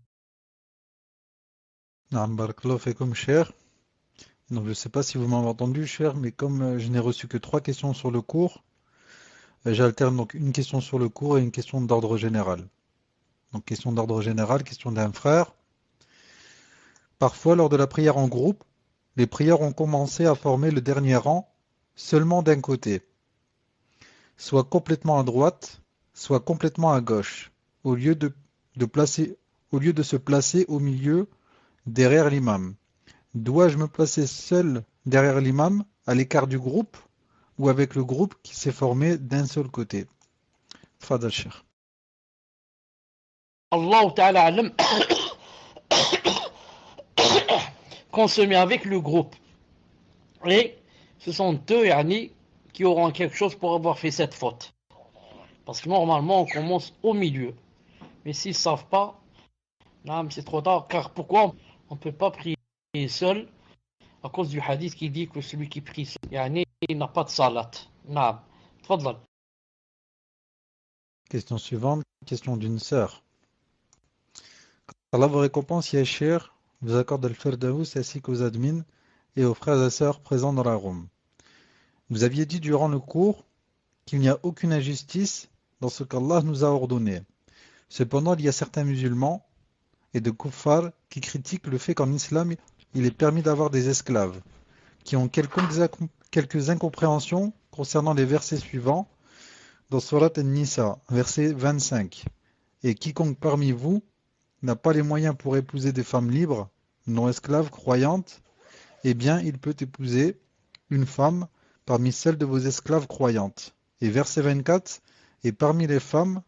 Naam, barakallahu fikum, cher. Donc, je ne sais pas si vous m'avez entendu, cher, mais comme je n'ai reçu que 3 questions sur le cours, j'alterne donc une question sur le cours et une question d'ordre général. Donc, question d'ordre général, question d'un frère. Parfois, lors de la prière en groupe, les prières ont commencé à former le dernier rang seulement d'un côté, soit complètement à droite, soit complètement à gauche, au lieu de se placer au milieu derrière l'imam. Dois-je me placer seul derrière l'imam, à l'écart du groupe, ou avec le groupe qui s'est formé d'un seul côté? Fadal Cheikh. Allah ta'ala alam. Qu'on se met avec le groupe. Et ce sont eux, qui auront quelque chose pour avoir fait cette faute. Parce que normalement, on commence au milieu. Mais s'ils ne savent pas, là, c'est trop tard. Car pourquoi on ne peut pas prier seul? À cause du hadith qui dit que celui qui prie seul, il n'a pas de salat. Naam. Tfadlal. Question suivante, question d'une sœur. Allah vous récompense, ya Cheikh, vous accorde al-Firdaous ainsi qu'aux admins et aux frères et sœurs présents dans la room. Vous aviez dit durant le cours qu'il n'y a aucune injustice dans ce qu'Allah nous a ordonné. Cependant, il y a certains musulmans et de kuffars qui critiquent le fait qu'en islam, il est permis d'avoir des esclaves, qui ont quelques incompréhensions concernant les versets suivants dans Surat An-Nisa, verset 25. Et quiconque parmi vous n'a pas les moyens pour épouser des femmes libres, non esclaves, croyantes, eh bien il peut épouser une femme parmi celles de vos esclaves croyantes. Et verset 24, et parmi les femmes,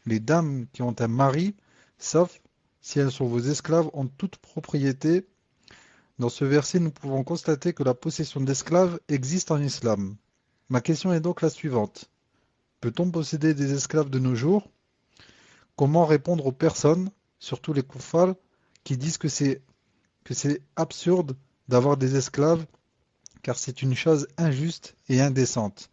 les dames qui ont un mari, sauf si elles sont vos esclaves, ont toute propriété. Dans ce verset, nous pouvons constater que la possession d'esclaves existe en islam. Ma question est donc la suivante. Peut-on posséder des esclaves de nos jours? Comment répondre aux personnes, surtout les kuffars, qui disent que c'est absurde d'avoir des esclaves car c'est une chose injuste et indécente?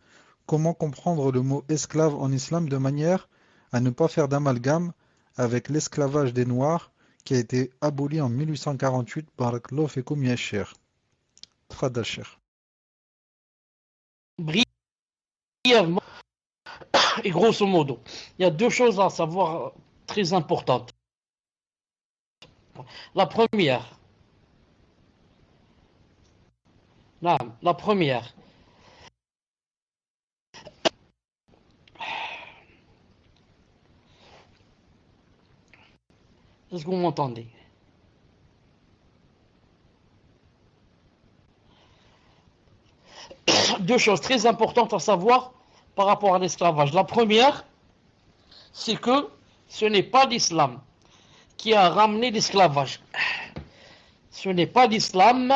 Comment comprendre le mot esclave en islam de manière à ne pas faire d'amalgame avec l'esclavage des Noirs qui a été aboli en 1848 par Barakallahu fikum ya Cheikh. Tfadal Cheikh. Brièvement et grosso modo, il y a deux choses à savoir très importantes. La première, la première, est-ce que vous m'entendez? Deux choses très importantes à savoir par rapport à l'esclavage. La première, c'est que ce n'est pas l'islam qui a ramené l'esclavage. Ce n'est pas l'islam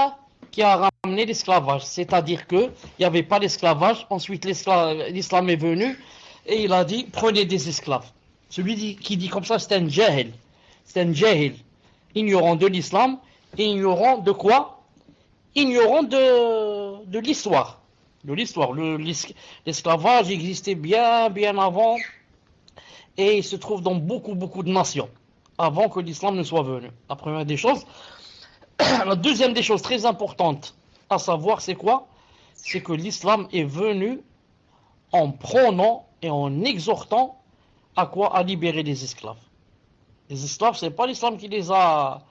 qui a ramené l'esclavage. C'est-à-dire qu'il n'y avait pas l'esclavage. Ensuite, l'islam est venu et il a dit prenez des esclaves. Celui qui dit comme ça, c'est un jahil. C'est un jahil. Ignorant de l'islam et ignorant de quoi? Ignorant de l'histoire. De l'histoire. L'esclavage existait bien, bien avant et il se trouve dans beaucoup, beaucoup de nations avant que l'islam ne soit venu. La première des choses. La deuxième des choses très importantes à savoir, c'est quoi? C'est que l'islam est venu en prônant et en exhortant à quoi? À libérer les esclaves. Les esclaves, c'est pas l'islam qui les a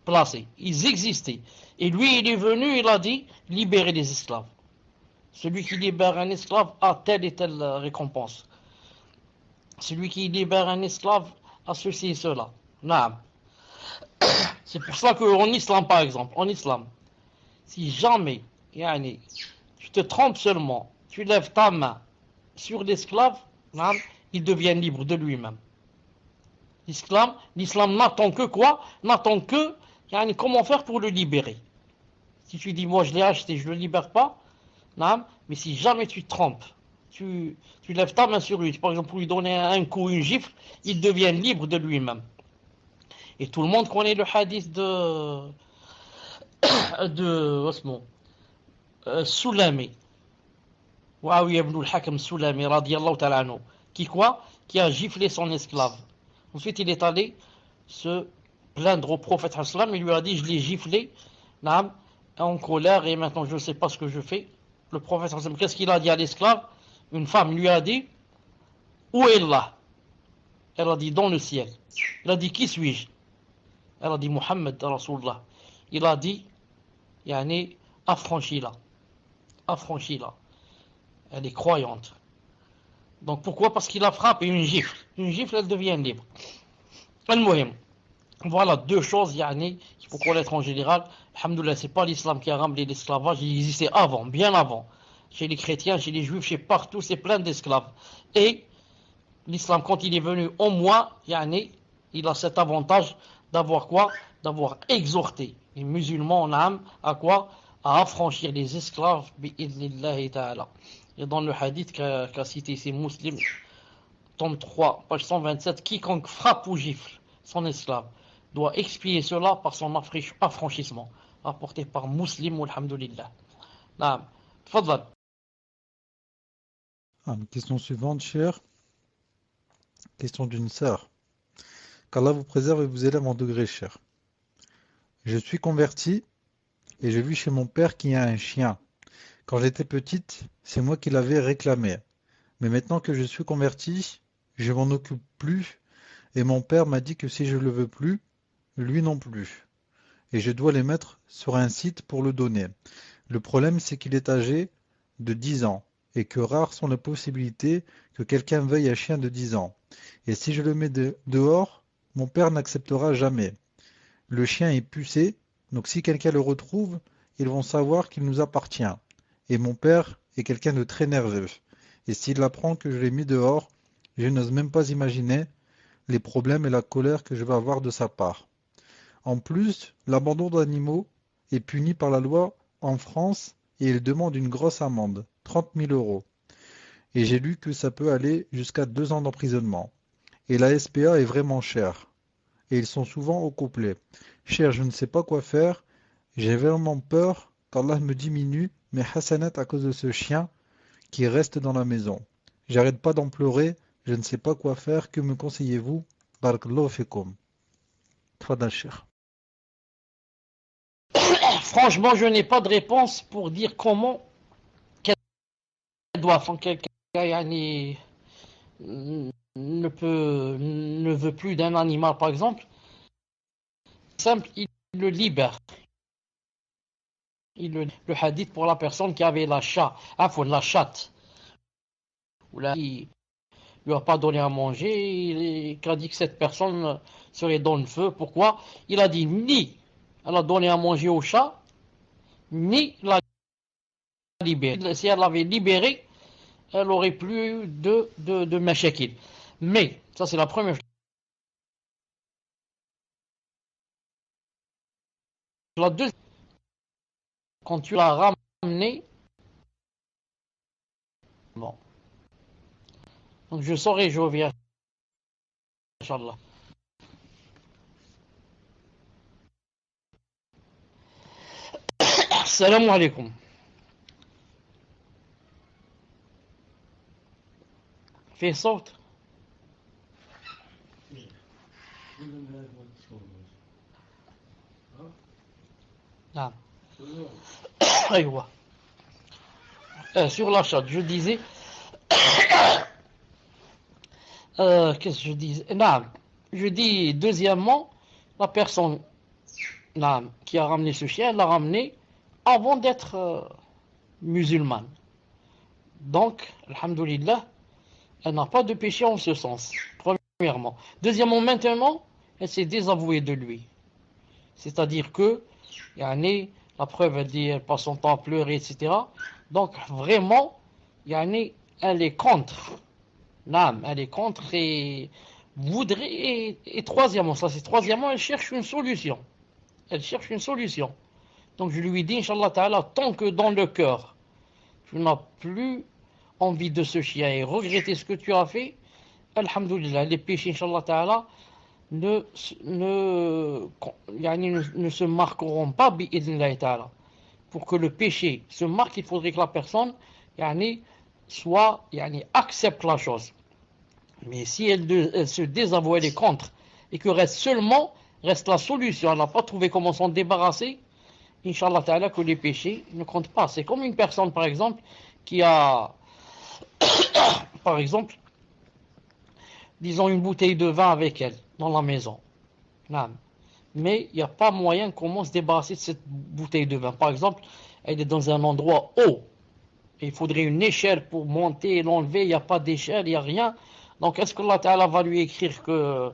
placés. Ils existaient. Et lui, il est venu, il a dit, libérer les esclaves. Celui qui libère un esclave a telle et telle récompense. Celui qui libère un esclave a ceci et cela. Naam. C'est pour ça qu'en islam, par exemple, en islam, si jamais, yani, tu te trompes seulement, tu lèves ta main sur l'esclave, il devient libre de lui-même. L'islam n'attend que quoi? N'attend que yani, comment faire pour le libérer. Si tu dis moi je l'ai acheté, je ne le libère pas, mais si jamais tu te trompes, tu lèves ta main sur lui, par exemple pour lui donner un coup, une gifle, il devient libre de lui-même. Et tout le monde connaît le hadith de Soulami. Muawiya ibn al-Hakam Soulami, radiyallahu ta'ala anhu. Qui quoi? Qui a giflé son esclave. Ensuite, il est allé se plaindre au prophète sallam. Il lui a dit, je l'ai giflé, en colère, et maintenant je ne sais pas ce que je fais. Le prophète sallam, qu'est-ce qu'il a dit à l'esclave? Une femme lui a dit, où est Allah? Elle a dit, dans le ciel. Il a dit, qui suis-je? Elle a dit, Muhammad Rasulullah. Il a dit, yani, affranchis-la. Affranchis-la. Elle est croyante. Donc pourquoi? Parce qu'il a frappé une gifle. Une gifle, elle devient libre. Al-Muhim. Voilà deux choses, yani, qu'il faut connaître en général. Alhamdoulilah, c'est pas l'islam qui a ramené l'esclavage, il existait avant, bien avant. Chez les chrétiens, chez les juifs, chez partout, c'est plein d'esclaves. Et l'islam, quand il est venu, au moins, yani, il a cet avantage d'avoir quoi? D'avoir exhorté les musulmans en âme à quoi? À affranchir les esclaves, bi'idnillahi ta'ala. Et dans le hadith qu'a cité ici Muslim, tome 3, page 127, quiconque frappe ou gifle son esclave doit expier cela par son affranchissement, rapporté par Muslim, alhamdulillah. Naam. Tfadal. Question suivante, cher. Question d'une sœur. Qu'Allah vous préserve et vous élève en degré, cher. Je suis converti et je vis chez mon père qui a un chien. Quand j'étais petite, c'est moi qui l'avais réclamé. Mais maintenant que je suis converti, je m'en occupe plus et mon père m'a dit que si je le veux plus, lui non plus. Et je dois les mettre sur un site pour le donner. Le problème, c'est qu'il est âgé de 10 ans et que rares sont les possibilités que quelqu'un veuille un chien de 10 ans. Et si je le mets dehors, mon père n'acceptera jamais. Le chien est pucé, donc si quelqu'un le retrouve, ils vont savoir qu'il nous appartient. Et mon père est quelqu'un de très nerveux. Et s'il apprend que je l'ai mis dehors, je n'ose même pas imaginer les problèmes et la colère que je vais avoir de sa part. En plus, l'abandon d'animaux est puni par la loi en France et il demande une grosse amende, 30 000 euros. Et j'ai lu que ça peut aller jusqu'à 2 ans d'emprisonnement. Et la SPA est vraiment chère. Et ils sont souvent au couplet. Cher, je ne sais pas quoi faire. J'ai vraiment peur qu'Allah me diminue mes hasanats à cause de ce chien qui reste dans la maison. J'arrête pas d'en pleurer. Je ne sais pas quoi faire. Que me conseillez-vous? Barakallahu fikum. Tfadal, cher. Franchement, je n'ai pas de réponse pour dire comment qu'elle doit faire quelqu'un yani, ne veut plus d'un animal, par exemple. Simple, il le libère. Le hadith pour la personne qui avait la chatte, ou il lui a pas donné à manger, il a dit que cette personne serait dans le feu. Pourquoi? Il a dit ni elle a donné à manger au chat, ni la libéré. Si elle l'avait libéré, elle aurait plus de mashakil. Mais, ça c'est la première chose. La deuxième, quand tu l'as ramené, bon, donc je saurai, je reviens, Inch'Allah. Salam alaikum. Fais sorte. Ah. Aïwa. Sur la chatte, je disais, qu'est-ce que je dis? Non, je dis deuxièmement, la personne qui a ramené ce chien, elle l'a ramené avant d'être musulmane. Donc, alhamdoulilah, elle n'a pas de péché en ce sens, premièrement. Deuxièmement, maintenant, elle s'est désavouée de lui. C'est-à-dire que, yani, la preuve, elle dit, elle passe son temps à pleurer, etc. Donc, vraiment, yani, elle est contre. Naam, elle est contre et voudrait. Et troisièmement, ça c'est troisièmement, elle cherche une solution. Elle cherche une solution. Donc je lui dis, Inch'Allah Ta'ala, tant que dans le cœur, tu n'as plus envie de ce chien et regretter ce que tu as fait, Alhamdulillah, les péchés, Inch'Allah Ta'ala, ne, ne, ne se marqueront pas, bi'idhnillah Ta'ala. Pour que le péché se marque, il faudrait que la personne, accepte la chose. Mais si elle se désavoue, elle est contre, et que reste la solution, elle n'a pas trouvé comment s'en débarrasser, Inch'Allah Ta'ala, que les péchés ne comptent pas. C'est comme une personne, par exemple, qui a, par exemple, disons une bouteille de vin avec elle, dans la maison. Mais il n'y a pas moyen comment se débarrasser de cette bouteille de vin. Par exemple, elle est dans un endroit haut. Il faudrait une échelle pour monter et l'enlever. Il n'y a pas d'échelle, il n'y a rien. Donc, est-ce que Allah Ta'ala va lui écrire que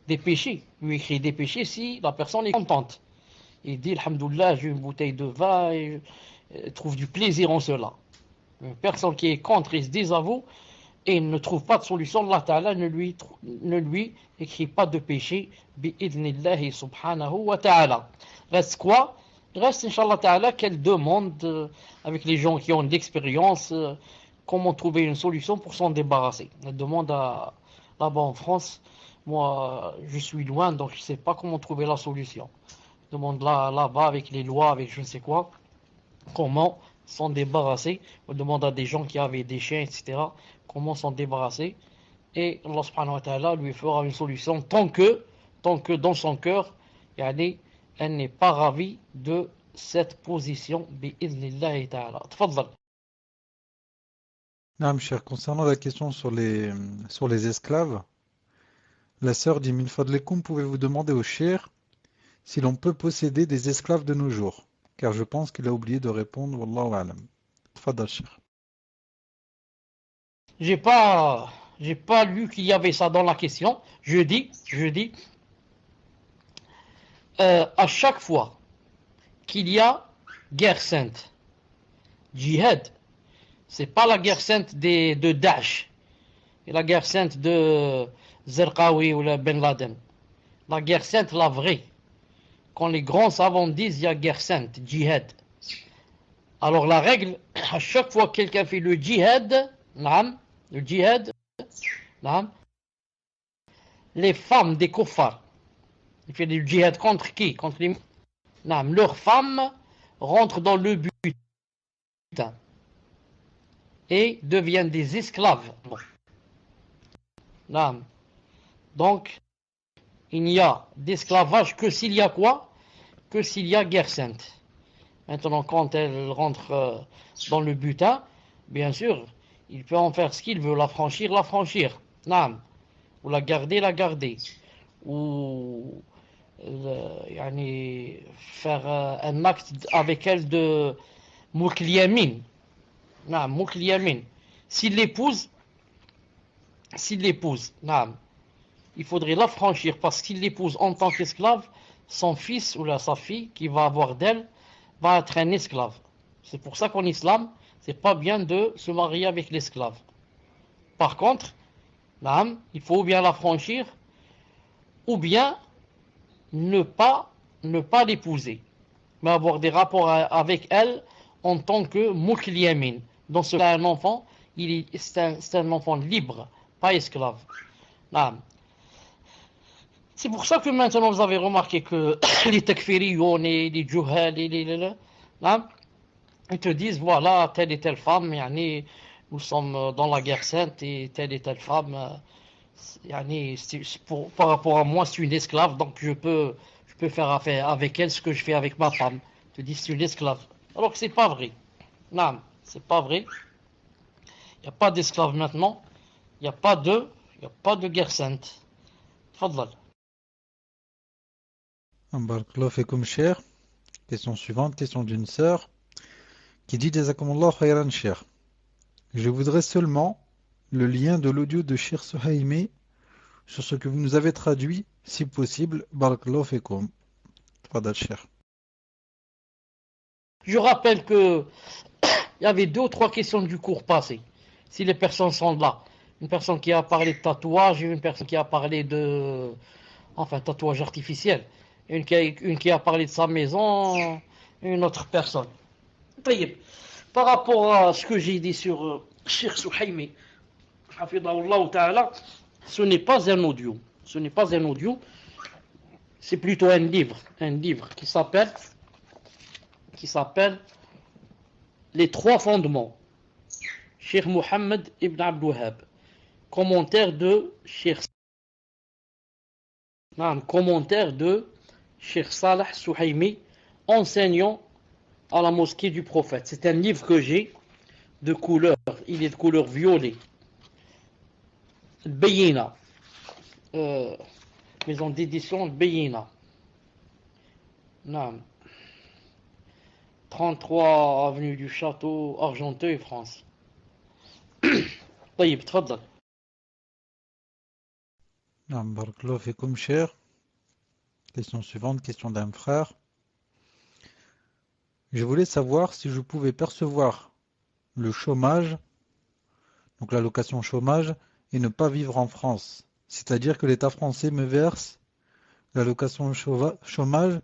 des péchés? Lui écrire des péchés si la personne est contente. Il dit, alhamdoulilah, j'ai une bouteille de vin et trouve du plaisir en cela. Une personne qui est contre et se désavoue et ne trouve pas de solution, Allah Ta'ala ne lui écrit pas de péché. Bi'idnillahi subhanahu wa ta'ala. Reste quoi? Reste, Inch'Allah Ta'ala, qu'elle demande avec les gens qui ont de l'expérience comment trouver une solution pour s'en débarrasser. Elle demande là-bas en France. Moi, je suis loin, donc je ne sais pas comment trouver la solution. Elle demande là-bas avec les lois, avec je ne sais quoi, comment s'en débarrasser. On demande à des gens qui avaient des chiens, etc., comment s'en débarrasser. Et Allah subhanahu wa ta'ala lui fera une solution tant que dans son cœur, elle n'est pas ravie de cette position bi'idhnillahi ta'ala. Tfaddal. Non, cher, concernant la question sur les esclaves, la sœur dit Min fadlikum, pouvez-vous demander au cheikh si l'on peut posséder des esclaves de nos jours? Car je pense qu'il a oublié de répondre, Wallahu alam. Tfaddal, cheikh. J'ai pas, j'ai pas lu qu'il y avait ça dans la question. Je dis, à chaque fois qu'il y a guerre sainte, djihad, c'est pas la guerre sainte de Daesh et la guerre sainte de Zerqawi ou le Ben Laden. La guerre sainte, la vraie. Quand les grands savants disent il y a guerre sainte, djihad. Alors la règle, à chaque fois que quelqu'un fait le djihad, le djihad, les femmes des kuffars, il fait du djihad contre qui? Contre les... leurs femmes rentrent dans le butin et deviennent des esclaves. Donc, il n'y a d'esclavage que s'il y a quoi? Que s'il y a guerre sainte. Maintenant, quand elle rentre dans le butin, bien sûr, il peut en faire ce qu'il veut, la franchir, ou la garder, ou faire un acte avec elle de moukliyamin. Moukliyamin. S'il l'épouse, il faudrait l'affranchir parce qu'il l'épouse en tant qu'esclave, son fils ou sa fille qui va avoir d'elle va être un esclave. C'est pour ça qu'en islam, c'est pas bien de se marier avec l'esclave. Par contre, il faut ou bien l'affranchir ou bien ne pas l'épouser, mais avoir des rapports avec elle en tant que moukliyamin. Dans ce cas, un enfant, c'est un enfant libre, pas esclave. C'est pour ça que maintenant vous avez remarqué que les takfiriyoun et les juhal ils te disent voilà telle et telle femme, nous sommes dans la guerre sainte et telle femme, par rapport à moi c'est une esclave donc je peux faire affaire avec elle ce que je fais avec ma femme. Ils te disent c'est une esclave. Alors que c'est pas vrai. Non, c'est pas vrai. Il n'y a pas d'esclave maintenant. Il n'y a pas de guerre sainte. Tfaddal. Barakallahu fikum, cher. Question suivante, question d'une sœur qui dit Jazakumullah khayran, cher. Je voudrais seulement le lien de l'audio de Cheikh Souhaimi sur ce que vous nous avez traduit, si possible. Barakallahu fikum. Tfadal, cher. Je rappelle que il y avait 2 ou 3 questions du cours passé. Si les personnes sont là. Une personne qui a parlé de tatouage et une personne qui a parlé de... Enfin, tatouage artificiel. Une qui a parlé de sa maison et une autre personne. Par rapport à ce que j'ai dit sur Cheikh Souhaimi, ce n'est pas un audio. Ce n'est pas un audio. C'est plutôt un livre. Un livre qui s'appelle Les 3 fondements. Cheikh Mohammed ibn Abd Wahhab. Commentaire de Cheikh Salah Souhaimi, enseignant à la mosquée du prophète. C'est un livre que j'ai de couleur. Il est de couleur violet. Bayina. Maison d'édition Bayina. 33 avenue du Château, Argenteuil, France. طيب تفضل. Barakallahu fikum, cher. Question suivante, question d'un frère. Je voulais savoir si je pouvais percevoir le chômage, donc l'allocation chômage, et ne pas vivre en France. C'est-à-dire que l'État français me verse l'allocation chômage,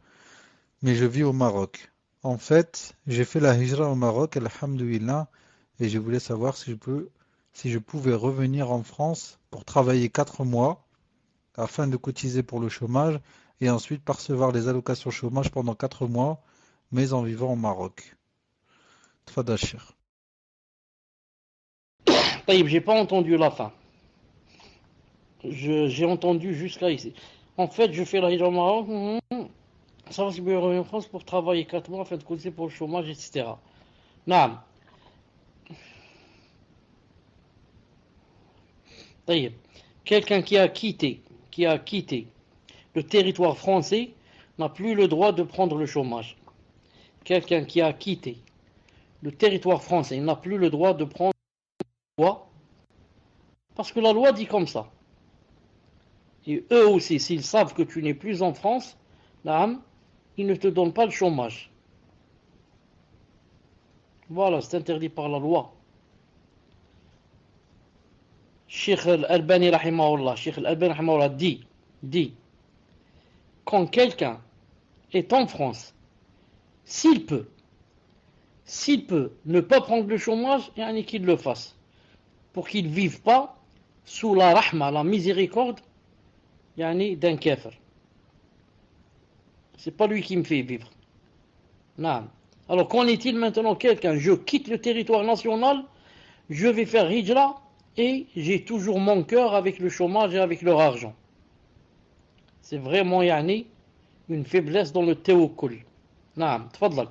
mais je vis au Maroc. En fait, j'ai fait la hijra au Maroc, alhamdoulilah, et je voulais savoir si je pouvais revenir en France pour travailler 4 mois afin de cotiser pour le chômage et ensuite percevoir les allocations chômage pendant 4 mois, mais en vivant au Maroc. Tfadal, cher. J'ai pas entendu la fin. J'ai entendu jusqu'à ici. En fait, je fais la hijra au Maroc savoir s'il peut revenir en France pour travailler 4 mois afin de cotiser pour le chômage, etc. Naam. طيب. Quelqu'un qui a quitté le territoire français n'a plus le droit de prendre le chômage. Quelqu'un qui a quitté le territoire français n'a plus le droit de prendre le chômage parce que la loi dit comme ça. Et eux aussi, s'ils savent que tu n'es plus en France, naam, ils ne te donnent pas le chômage. Voilà, c'est interdit par la loi. Cheikh Al-Albani rahimahullah dit, quand quelqu'un est en France, s'il peut ne pas prendre le chômage, il y en a qu'il le fasse, pour qu'il ne vive pas sous la rahma, la miséricorde, d'un kafir. C'est pas lui qui me fait vivre. Non. Alors qu'en est-il maintenant quelqu'un, je quitte le territoire national, je vais faire hijra, et j'ai toujours mon cœur avec le chômage et avec leur argent. C'est vraiment une faiblesse dans le tawakul. نعم تفضل